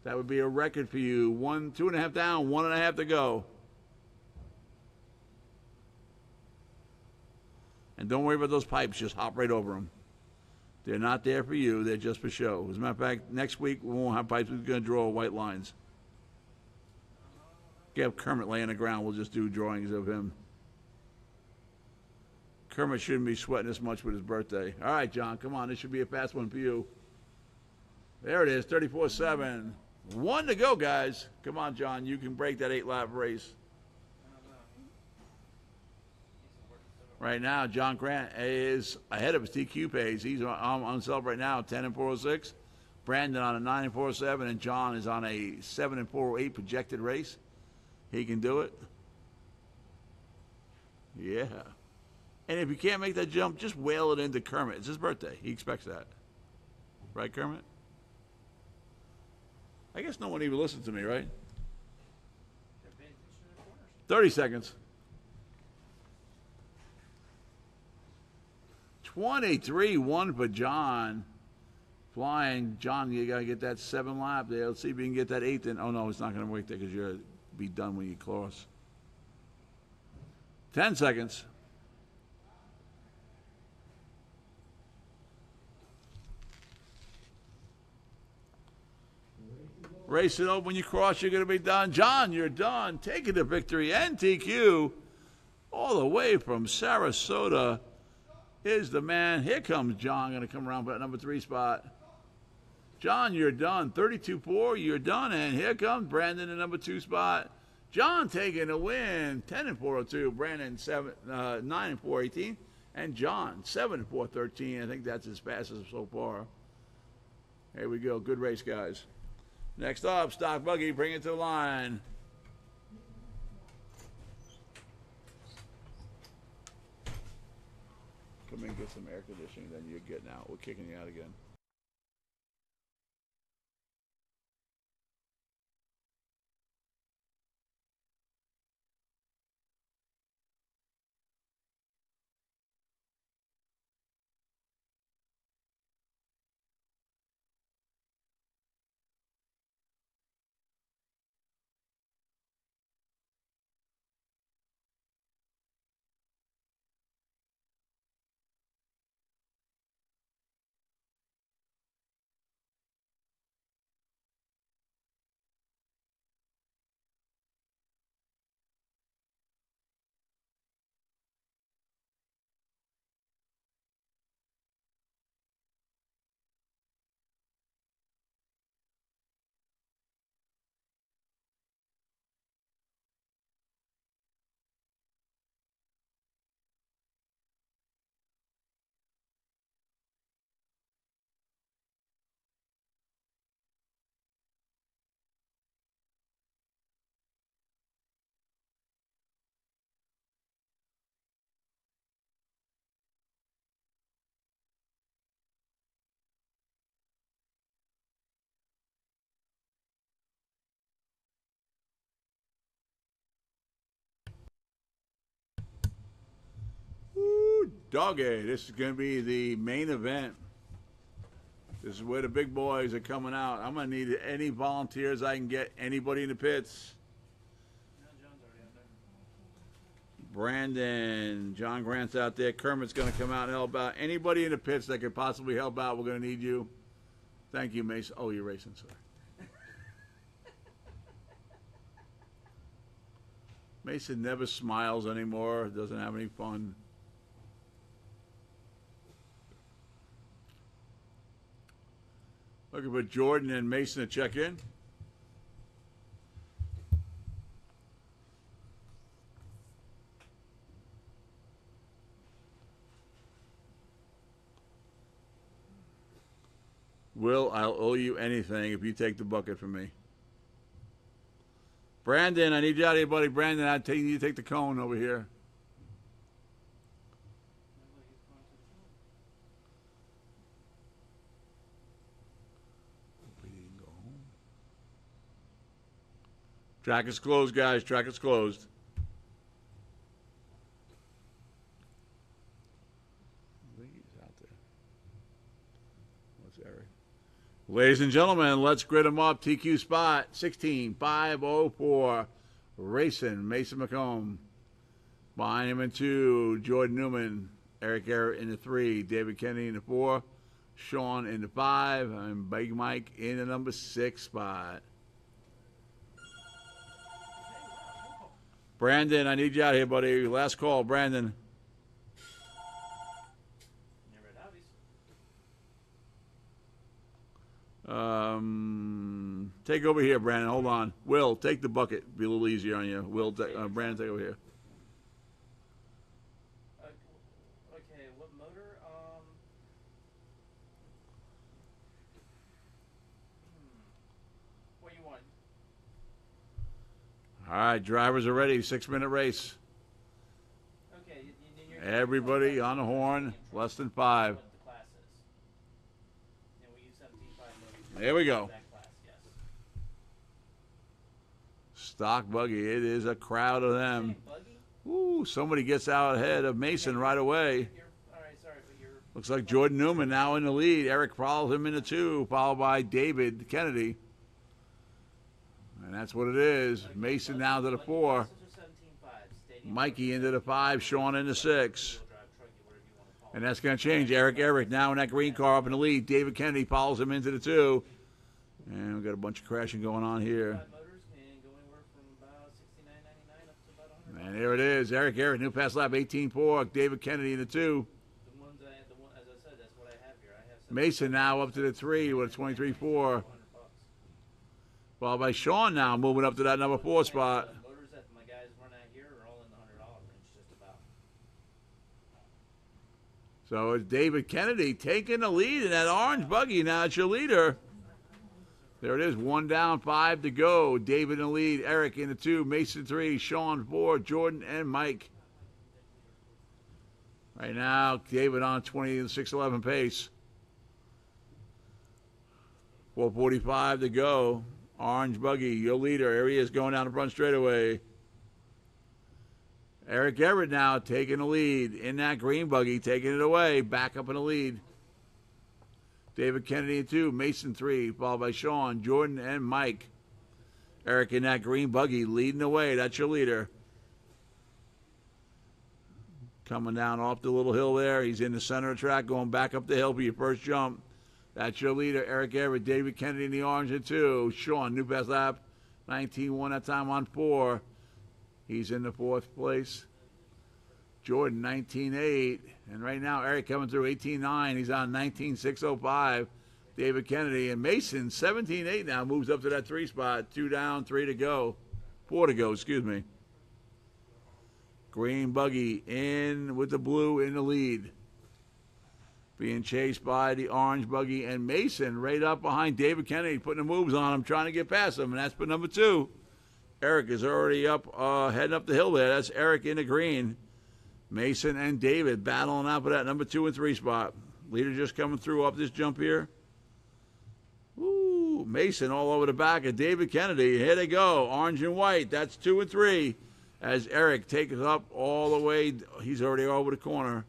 Speaker 1: That would be a record for you. 2.5 down, 1.5 to go. And don't worry about those pipes. Just hop right over them. They're not there for you. They're just for show. As a matter of fact, next week we won't have pipes. We're going to draw white lines. Have Kermit lay on the ground. We'll just do drawings of him. Kermit shouldn't be sweating this much with his birthday. All right, John, come on. This should be a fast one for you. There it is, 34.7. 1 to go, guys. Come on, John. You can break that 8-lap race. Right now, John Grant is ahead of his TQ pace. He's on himself right now, 10 and 406. Brandon on a 9 and 407, and John is on a 7 and 408 projected race. He can do it. Yeah. And if you can't make that jump, just whale it into Kermit. It's his birthday. He expects that. Right, Kermit? I guess no one even listens to me, right? 30 seconds. 23-1 for John. Flying. John, you got to get that 7 lap there. Let's see if you can get that 8th in. Oh, no, it's not going to work there because you'll be done when you cross. 10 seconds. Race it over. When you cross, you're going to be done. John, you're done. Taking the victory. NTQ all the way from Sarasota is the man. Here comes John. Going to come around for that number 3 spot. John, you're done. 32-4, you're done. And here comes Brandon in number 2 spot. John taking a win. 10 and 402. Brandon 9 and 418. And John 7 and 413. I think that's his fastest so far. Here we go. Good race, guys. Next up, Stock Buggy, bring it to the line. Come in and get some air conditioning, then you're getting out. We're kicking you out again. Doggy, this is going to be the main event. This is where the big boys are coming out. I'm going to need any volunteers I can get. Anybody in the pits. Brandon, John Grant's out there. Kermit's going to come out and help out. Anybody in the pits that could possibly help out, we're going to need you. Thank you, Mason. Oh, you're racing, sir. Mason never smiles anymore. Doesn't have any fun. Looking for Jordan and Mason to check in. Will, I'll owe you anything if you take the bucket from me. Brandon, I need you out here, buddy. Brandon, I need you to take the cone over here. Track is closed, guys. Track is closed. I think he's out there. What's Eric? Ladies and gentlemen, let's grid them up. TQ spot 16,504. Racing Mason McComb. Behind him in 2, Jordan Newman. Eric Garrett in the 3. David Kennedy in the 4. Sean in the 5. And Big Mike in the number 6 spot. Brandon, I need you out here, buddy. Last call, Brandon. Take over here, Brandon. Hold on. Will, take the bucket. Be a little easier on you. Will, Brandon, take over here.
Speaker 3: Okay, what motor? What you want?
Speaker 1: All right, drivers are ready. 6-minute race.
Speaker 3: Okay,
Speaker 1: Everybody on the horn. Less than 5.
Speaker 3: What the class is. And we use 17.5
Speaker 1: There we go.
Speaker 3: that class, yes.
Speaker 1: Stock buggy. It is a crowd of them.
Speaker 3: Hey, Buggy?
Speaker 1: Ooh, somebody gets out ahead of Mason right away.
Speaker 3: All right, sorry, but you're...
Speaker 1: Looks like Jordan Newman now in the lead. Eric follows him in the 2, followed by David Kennedy. And that's what it is. Mason now to the 4. Mikey into the 5. Sean in the 6. And that's going to change. Eric now in that green car up in the lead. David Kennedy follows him into the 2. And we've got a bunch of crashing going on here. And there it is. Eric Garrett, new pass lap 18.4. David Kennedy in the 2.
Speaker 3: As I said, that's what I have here. I have
Speaker 1: Mason now up to the 3 with a 23.4. Followed by Sean now moving up to that number 4 spot.
Speaker 3: Motors that my guys run out here are all in the $100 range, just about.
Speaker 1: So it's David Kennedy taking the lead in that orange buggy. Now it's your leader. There it is. 1 down, 5 to go. David in the lead. Eric in the 2. Mason 3. Sean 4. Jordan and Mike. Right now, David on 26.11 pace. 4:45 to go. Orange buggy, your leader. Here he is going down the front straightaway. Eric Everett now taking the lead in that green buggy, taking it away. Back up in the lead. David Kennedy in 2, Mason 3, followed by Sean, Jordan, and Mike. Eric in that green buggy leading the way. That's your leader. Coming down off the little hill there. He's in the center of the track, going back up the hill for your first jump. That's your leader, Eric Everett. David Kennedy in the orange in 2. Sean, new best lap, 19.1 that time on 4. He's in the 4th place. Jordan, 19.8. And right now, Eric coming through 18.9. He's on 19.605. David Kennedy. And Mason, 17.8 now, moves up to that 3 spot. 2 down, 3 to go. 4 to go, excuse me. Green buggy in with the blue in the lead. Being chased by the orange buggy and Mason right up behind David Kennedy, putting the moves on him, trying to get past him. And that's for number 2. Eric is already up, heading up the hill there. That's Eric in the green. Mason and David battling out for that number 2 and 3 spot. Leader just coming through up this jump here. Ooh, Mason all over the back of David Kennedy. Here they go, orange and white. That's 2 and 3. As Eric takes up all the way. He's already over the corner,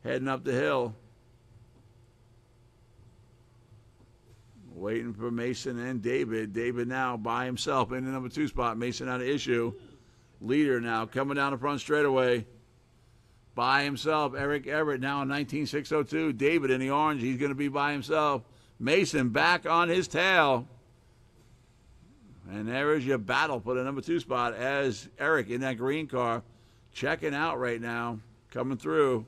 Speaker 1: heading up the hill. Waiting for Mason and David. David now by himself in the number 2 spot. Mason out of issue. Leader now coming down the front straightaway. By himself. Eric Everett now in 19.602. David in the orange. He's going to be by himself. Mason back on his tail. And there is your battle for the number 2 spot as Eric in that green car checking out right now. Coming through.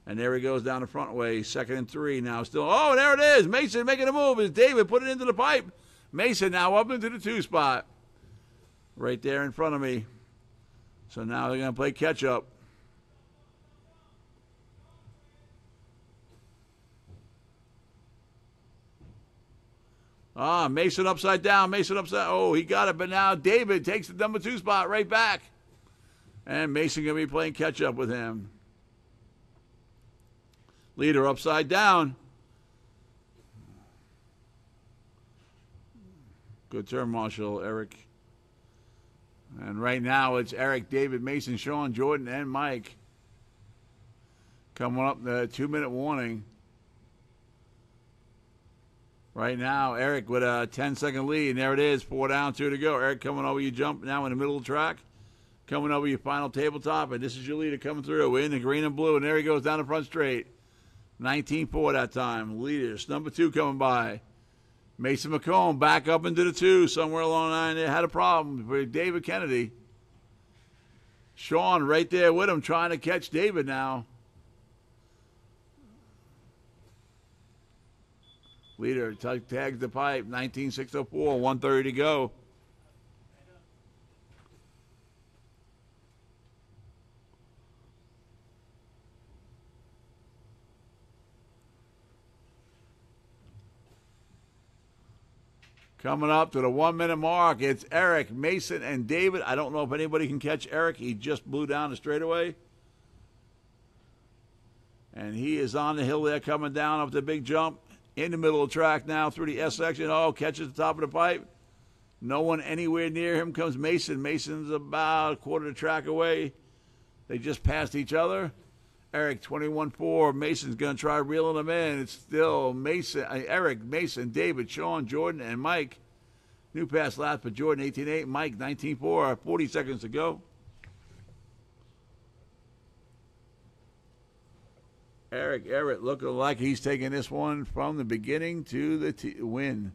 Speaker 1: And there he goes down the front way. 2nd and 3 now. Still. Oh, there it is. Mason making a move. As David put it into the pipe. Mason now up into the 2 spot. Right there in front of me. So now they're going to play catch up. Mason upside down. Mason upside. Oh, he got it. But now David takes the number 2 spot right back. And Mason going to be playing catch up with him. Leader upside down. Good turn, Marshall, Eric. And right now it's Eric, David, Mason, Sean, Jordan, and Mike. Coming up the 2-minute warning. Right now, Eric with a 10-second lead. And there it is, 4 down, 2 to go. Eric coming over your jump now in the middle of the track. Coming over your final tabletop. And this is your leader coming through in the green and blue. And there he goes down the front straight. 19-4 that time. Leaders. Number 2 coming by. Mason McComb back up into the 2. Somewhere along the line they had a problem with David Kennedy. Sean right there with him trying to catch David now. Leader tags the pipe. 19-604. 1:30 to go. Coming up to the 1-minute mark, it's Eric, Mason, and David. I don't know if anybody can catch Eric. He just blew down the straightaway. And he is on the hill there coming down up the big jump. In the middle of the track now through the S section. Oh, catches the top of the pipe. No one anywhere near him comes Mason. Mason's about a quarter of the track away. They just passed each other. Eric, 21-4. Mason's going to try reeling him in. It's still Eric, Mason, David, Sean, Jordan, and Mike. New pass last for Jordan, 18-8. Mike, 19-4. 40 seconds to go. Eric Everett looking like he's taking this one from the beginning to the win.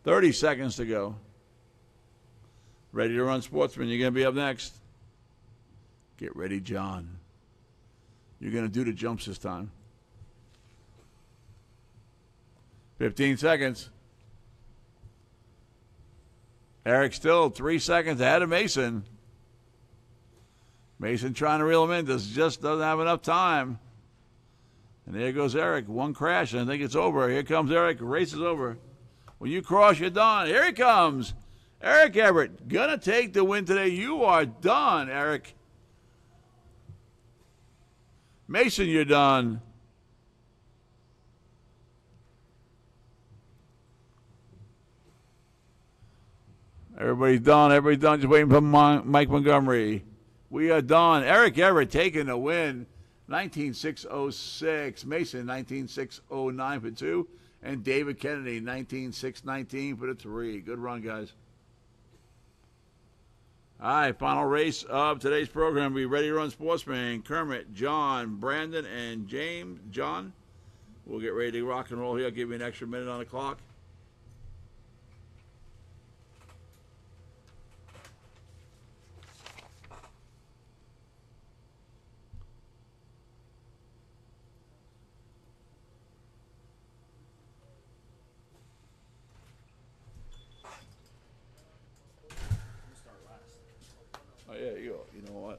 Speaker 1: 30 seconds to go. Ready to run, sportsman. You're going to be up next. Get ready, John. You're going to do the jumps this time. 15 seconds. Eric still 3 seconds ahead of Mason. Mason trying to reel him in. Just doesn't have enough time. And there goes Eric. One crash, and I think it's over. Here comes Eric. Race is over. When you cross, you're done. Here he comes. Eric Everett. Gonna take the win today. You are done, Eric. Mason, you're done. Everybody's done. Everybody's done. Just waiting for Mike Montgomery. We are done. Eric Everett taking the win. 19-606. Mason, 19-609 for 2. And David Kennedy, 19-619 for the 3. Good run, guys. All right, final race of today's program. Be ready to run, sportsman. Kermit, John, Brandon, and James. John, we'll get ready to rock and roll here. I'll give you an extra minute on the clock. Oh, yeah, you know what?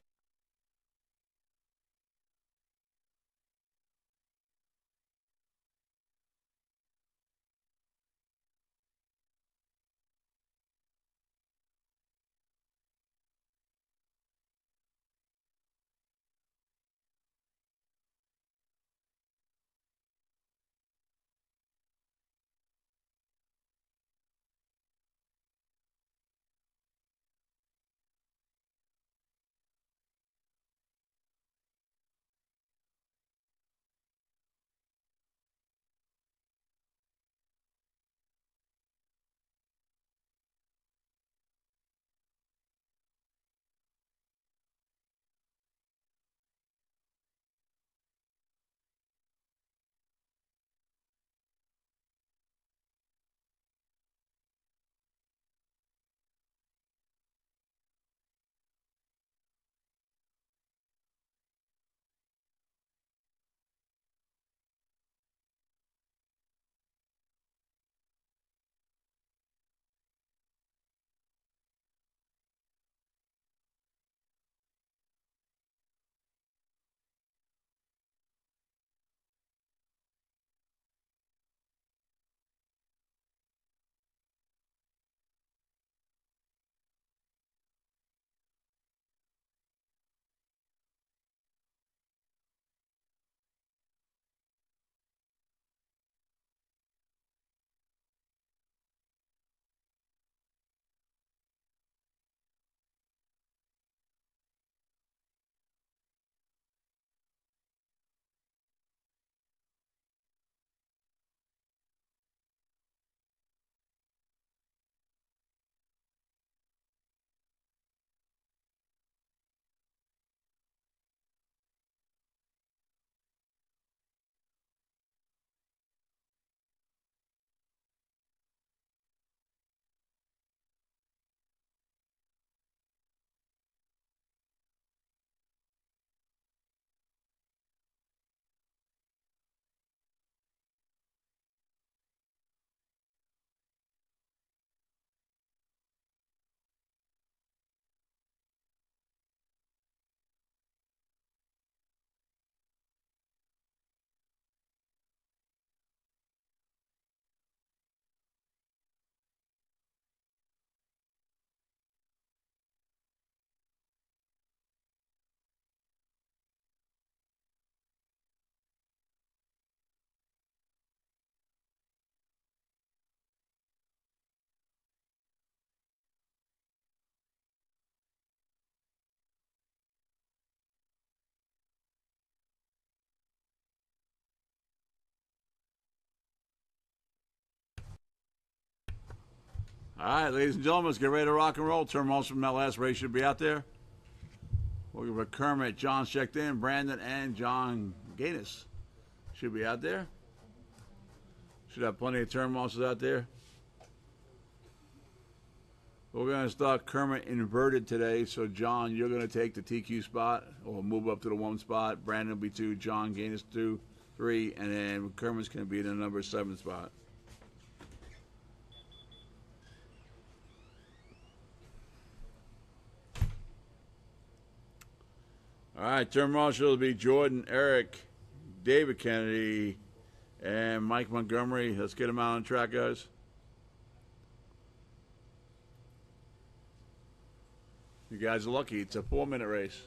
Speaker 1: All right, ladies and gentlemen, let's get ready to rock and roll. Terminals from that last race should be out there. Looking for Kermit. John's checked in. Brandon and John Gaines should be out there. Should have plenty of turn monsters out there. We're going to start Kermit inverted today. So, John, you're going to take the TQ spot or move up to the 1 spot. Brandon will be 2. John Gaines 2, 3. And then Kermit's going to be in the number 7 spot. All right, turn marshal will be Jordan, Eric, David Kennedy, and Mike Montgomery. Let's get them out on track, guys. You guys are lucky. It's a 4-minute race.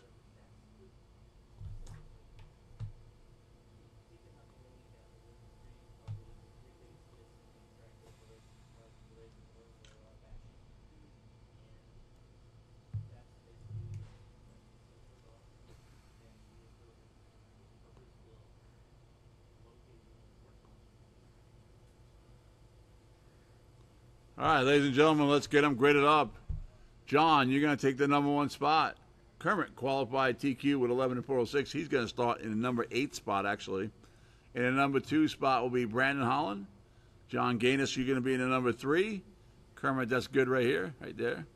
Speaker 1: All right, ladies and gentlemen, let's get them graded up. John, you're going to take the number 1 spot. Kermit, qualified TQ with 11 and 406. He's going to start in the number 8 spot, actually. In the number 2 spot will be Brandon Holland. John Gaines, you're going to be in the number 3. Kermit, that's good right here, right there.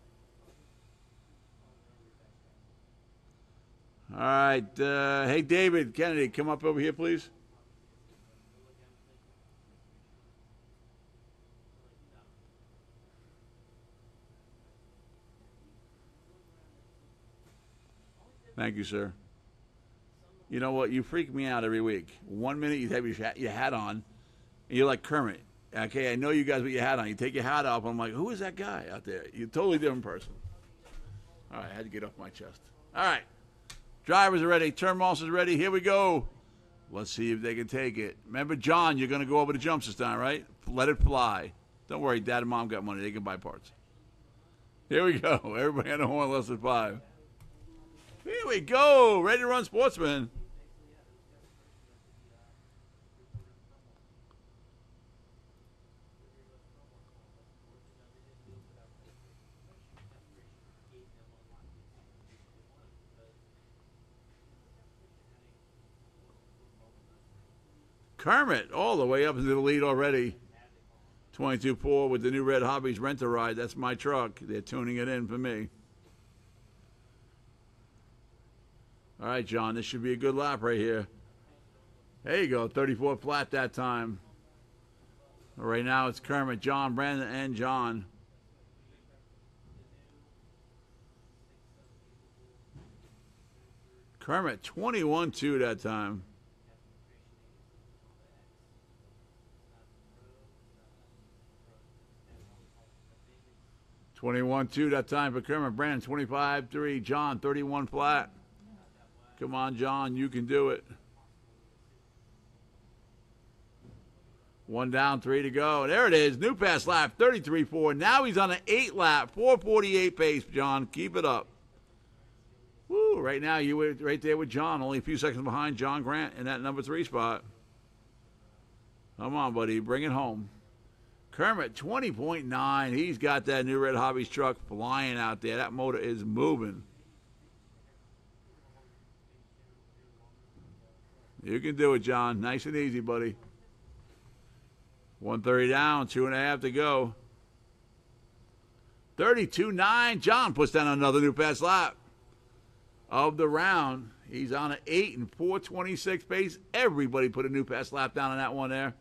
Speaker 1: All right. Hey, David Kennedy, come up over here, please. Thank you, sir. You know what? You freak me out every week. 1 minute you have your hat on, and you're like Kermit. Okay, I know you guys with your hat on. You take your hat off, I'm like, who is that guy out there? You're a totally different person. All right, I had to get off my chest. All right. Drivers are ready. Turn marshals ready. Here we go. Let's see if they can take it. Remember, John, you're going to go over the jumps this time, right? Let it fly. Don't worry, Dad and Mom got money. They can buy parts. Here we go. Everybody on the horn less than 5. Here we go. Ready to run, sportsman. Kermit all the way up into the lead already. 22-4 with the new Red Hobbies Rent-A-Ride. That's my truck. They're tuning it in for me. All right, John, this should be a good lap right here. There you go, 34 flat that time. Right now it's Kermit, John, Brandon, and John. Kermit, 21-2 that time. (21-2) that time for Kermit. Brandon, 25-3. John, 31 flat. Come on, John, you can do it. 1 down, 3 to go. There it is. New pass lap, 33-4. Now he's on an 8 lap, 4:48 pace, John. Keep it up. Woo, right now you were right there with John, only a few seconds behind John Grant in that number 3 spot. Come on, buddy, bring it home. Kermit, 20.9. He's got that new Red Hobbies truck flying out there. That motor is moving. You can do it, John. Nice and easy, buddy. 130 down, 2.5 to go. 32.9. John puts down another new pass lap of the round. He's on an 8 and 4:26 pace. Everybody put a new pass lap down on that one there.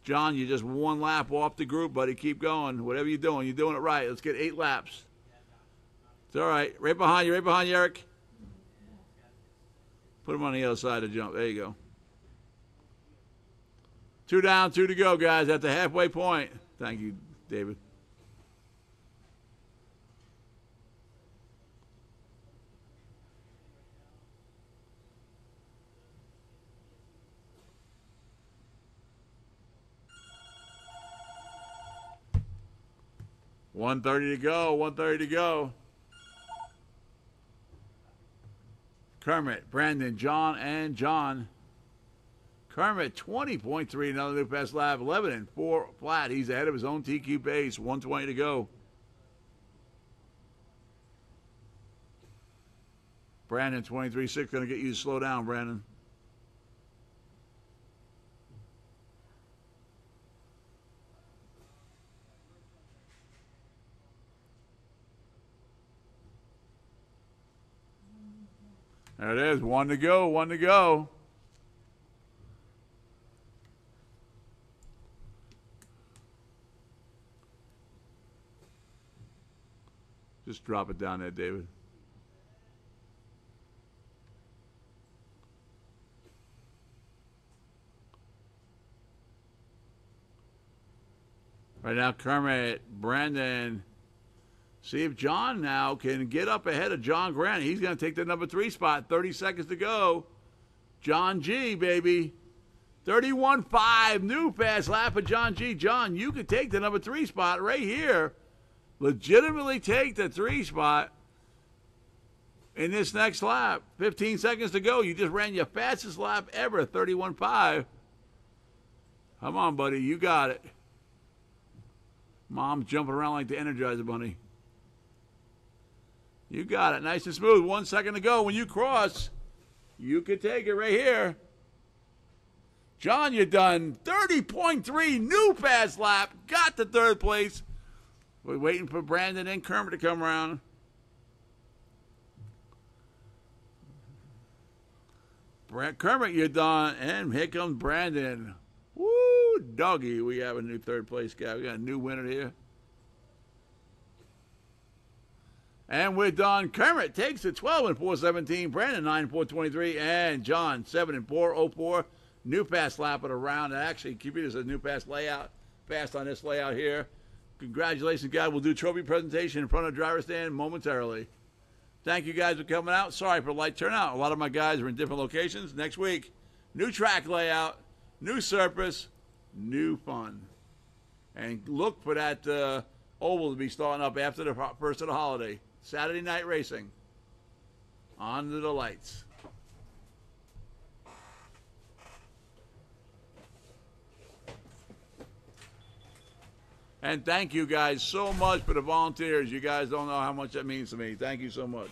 Speaker 1: John, you're just 1 lap off the group, buddy. Keep going. Whatever you're doing it right. Let's get 8 laps. It's all right. Right behind you, Eric. Put him on the other side of the jump. There you go. 2 down, 2 to go, guys, at the halfway point. Thank you, David. $130 to go. $130 to go. Kermit, Brandon, John, and John. Kermit, 20.3, another new pass lap, 11 and 4 flat. He's ahead of his own TQ pace, 120 to go. Brandon, 23.6, going to get you to slow down, Brandon. There it is, 1 to go, 1 to go. Just drop it down there, David. Right now, Kermit, Brandon. See if John now can get up ahead of John Grant. He's going to take the number 3 spot. 30 seconds to go. John G, baby. 31.5. New fast lap of John G. John, you can take the number 3 spot right here. Legitimately take the 3 spot in this next lap. 15 seconds to go. You just ran your fastest lap ever, 31.5. Come on, buddy. You got it. Mom's jumping around like the Energizer Bunny. You got it. Nice and smooth. 1 second to go. When you cross, you can take it right here. John, you're done. 30.3. New fast lap. Got to 3rd place. We're waiting for Brandon and Kermit to come around. Kermit, you're done. And here comes Brandon. Woo, doggy. We have a new 3rd place guy. We got a new winner here. And we're done. Kermit takes it 12 and 417. Brandon 9 and 423. And John 7 and 404. New pass lap of the round. Actually, keep it as a new pass layout. Fast on this layout here. Congratulations, guys. We'll do trophy presentation in front of the driver's stand momentarily. Thank you guys for coming out. Sorry for light turnout. A lot of my guys are in different locations. Next week, new track layout, new surface, new fun. And look for that oval to be starting up after the first of the holiday. Saturday night racing. On to the lights. And thank you guys so much for the volunteers. You guys don't know how much that means to me. Thank you so much.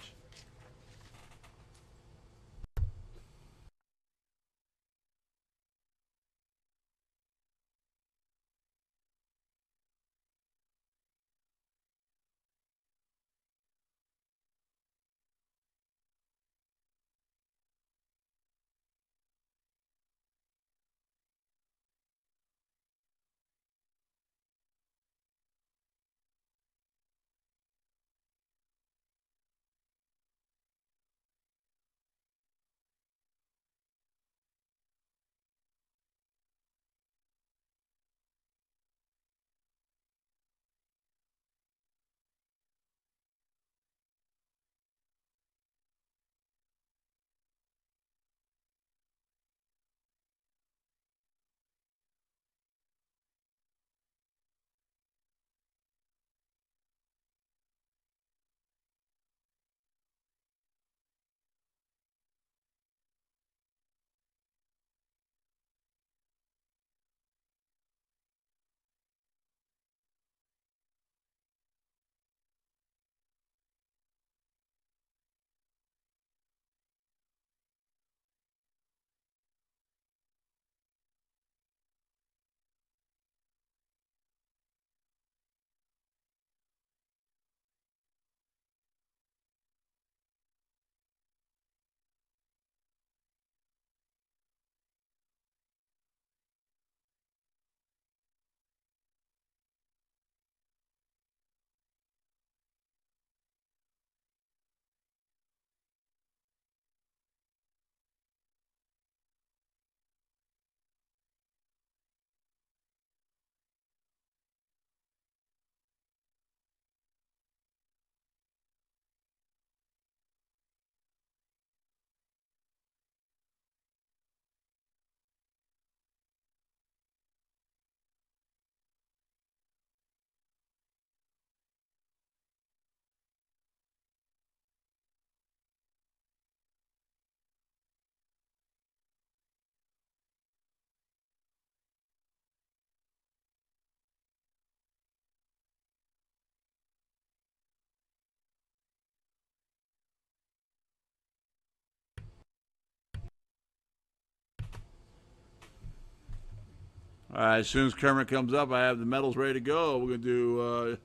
Speaker 1: All right, as soon as Kermit comes up, I have the medals ready to go. We're going to do,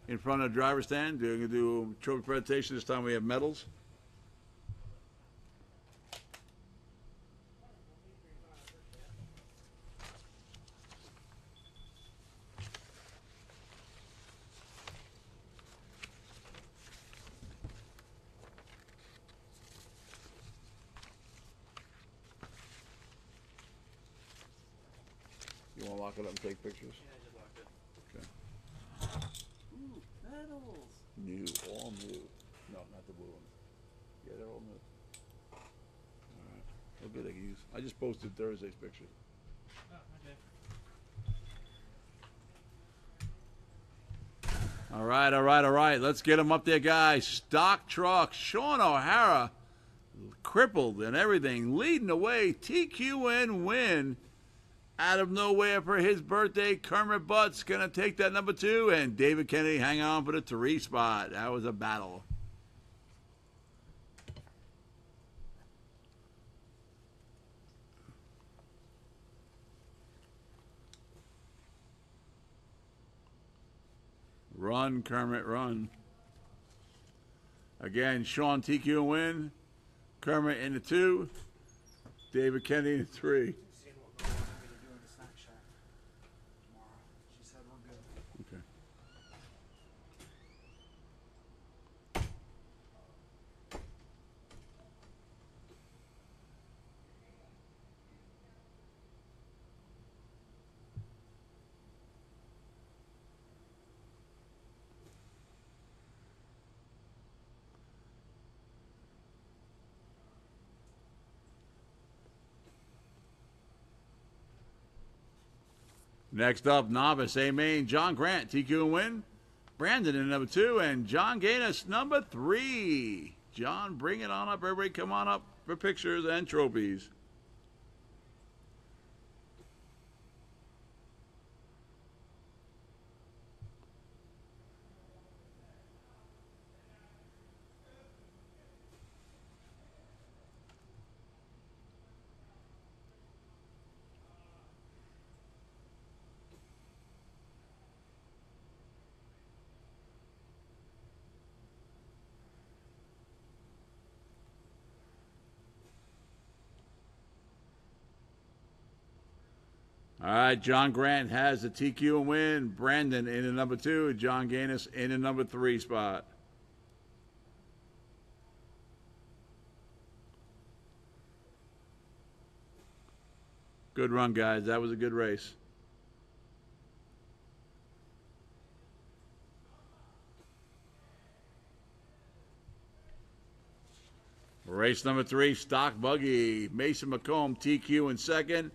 Speaker 1: in front of the driver's stand, we're going to do a trophy presentation. This time we have medals. You want to lock it up and take pictures?
Speaker 3: Yeah, I just locked it.
Speaker 1: Okay.
Speaker 3: Ooh, medals.
Speaker 1: New, all new. No, not the blue ones. Yeah, they're all new. All right. They're good. I can use. I just posted Thursday's pictures.
Speaker 3: Oh, okay.
Speaker 1: All right, all right, all right. Let's get them up there, guys. Stock truck. Sean O'Hara, crippled and everything, leading the way. TQN win. Out of nowhere for his birthday, Kermit Butts going to take that number 2, and David Kennedy hang on for the 3 spot. That was a battle. Run, Kermit, run. Again, Sean TQ win. Kermit in the 2. David Kennedy in the 3.
Speaker 2: Seeing what we're going to do in the snack shack tomorrow. She said we're good.
Speaker 1: Okay. Next up, novice, A-Main, John Grant, TQ and win. Brandon in number 2, and John Gaines, number 3. John, bring it on up. Everybody come on up for pictures and trophies. All right, John Grant has the TQ and win. Brandon in the number 2. John Gaines in the number 3 spot. Good run, guys. That was a good race. Race number 3, stock buggy. Mason McComb, TQ in 2nd.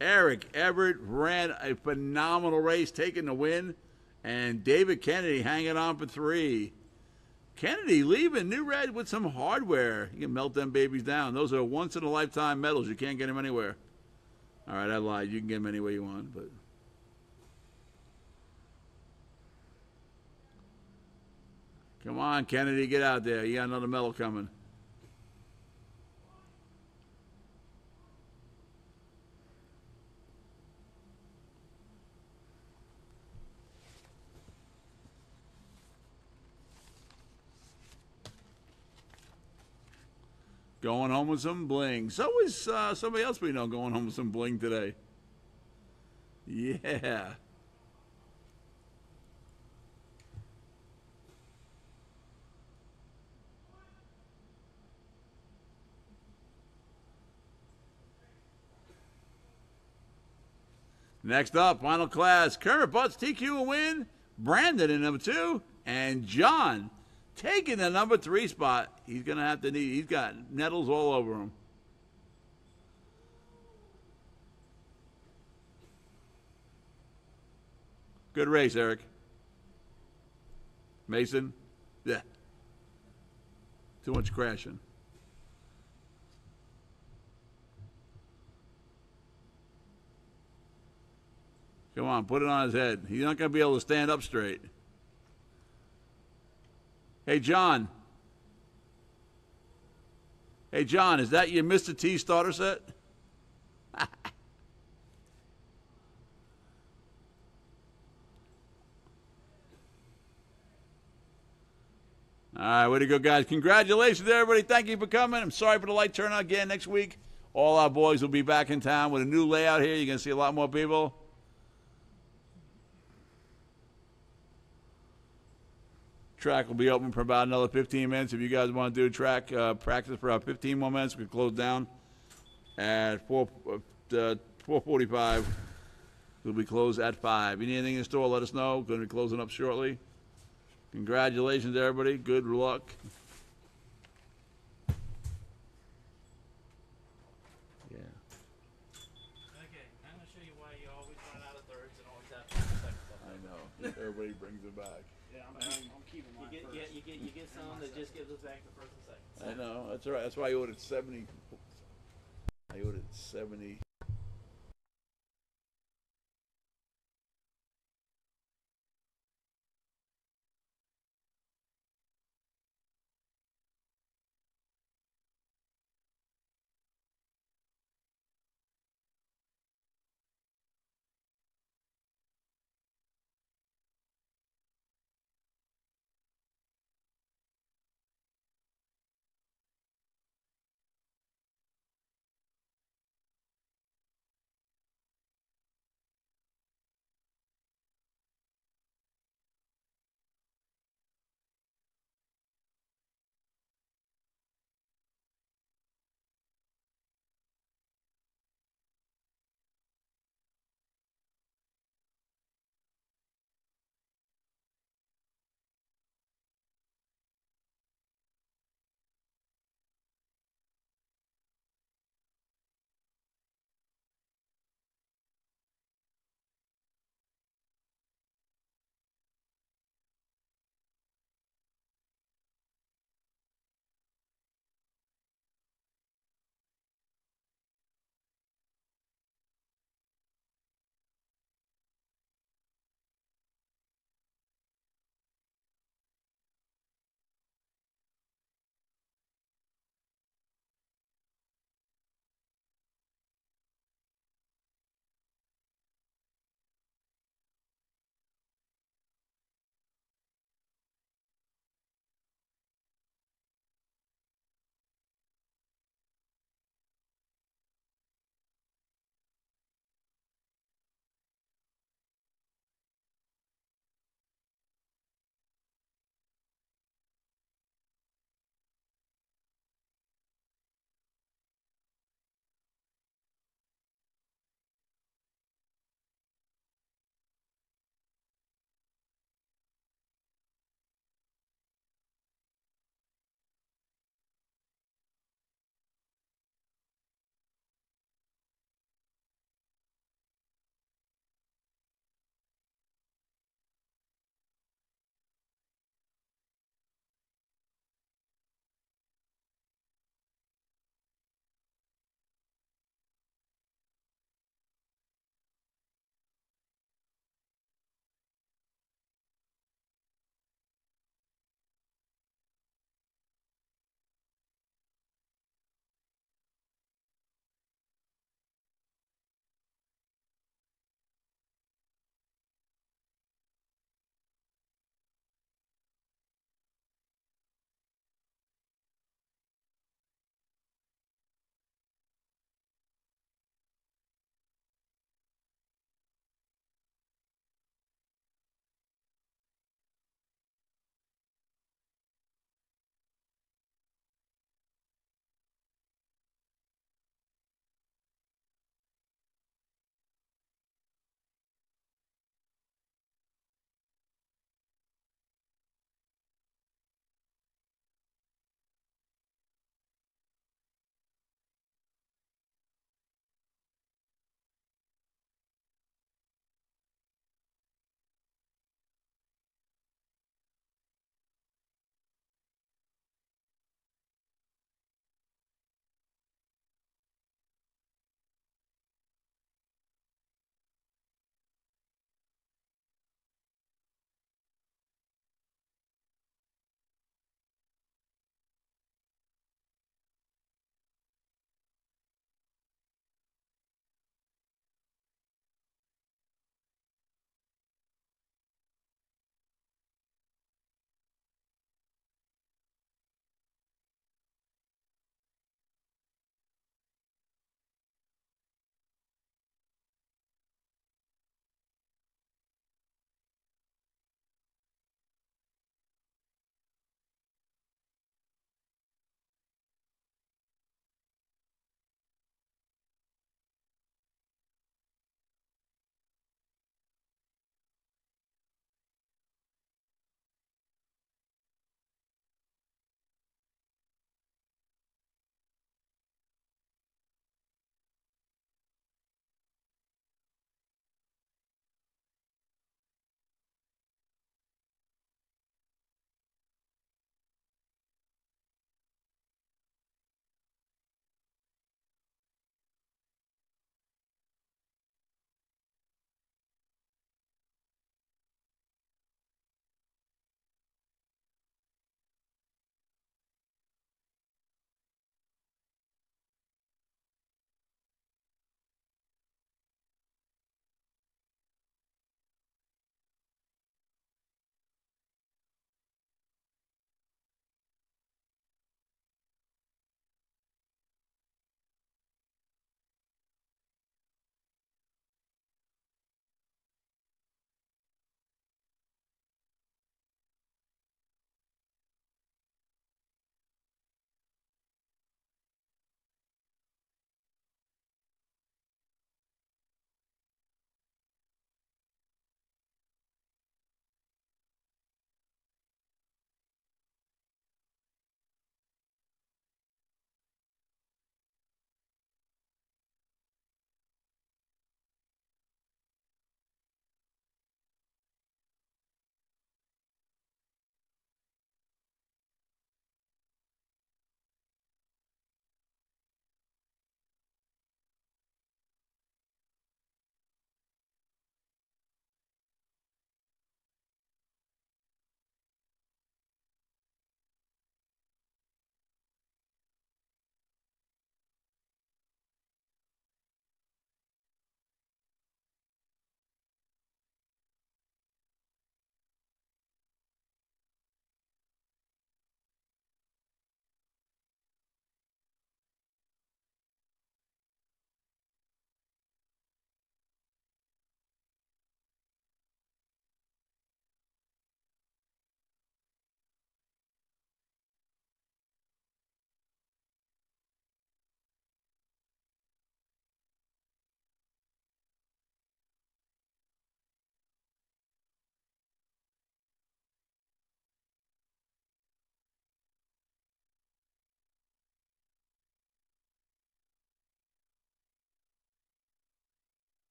Speaker 1: Eric Everett ran a phenomenal race, taking the win. And David Kennedy hanging on for 3. Kennedy leaving New Red with some hardware. You can melt them babies down. Those are once-in-a-lifetime medals. You can't get them anywhere. All right, I lied. You can get them any way you want, but... Come on, Kennedy, get out there. You got another medal coming. Going home with some bling. So is somebody else we know going home with some bling today. Yeah. Next up, final class. Kermit Butts, TQ a win. Brandon in number 2. And John taking the number 3 spot. He's going to have to need, he's got nettles all over him. Good race, Eric. Mason? Yeah. Too much crashing. Come on, put it on his head. He's not going to be able to stand up straight. Hey, John. Hey, John, is that your Mr. T starter set? All right, way to go, guys. Congratulations, everybody. Thank you for coming. I'm sorry for the light turnout again next week. All our boys will be back in town with a new layout here. You're going to see a lot more people. Track will be open for about another 15 minutes. If you guys want to do track practice for about 15 more minutes, we can close down at 4:45. We'll be closed at 5. You need anything in the store, let us know. Going to be closing up shortly. Congratulations, everybody. Good luck. Yeah.
Speaker 3: Okay, I'm gonna show you why you always run out of thirds and always have to second.
Speaker 1: I know. Everybody brings it back.
Speaker 2: Yeah, I'm keeping
Speaker 3: You
Speaker 2: mine
Speaker 3: get,
Speaker 2: first.
Speaker 3: you get some that just gives us back the first and second.
Speaker 1: I know. That's right. That's why I ordered 70. I ordered 70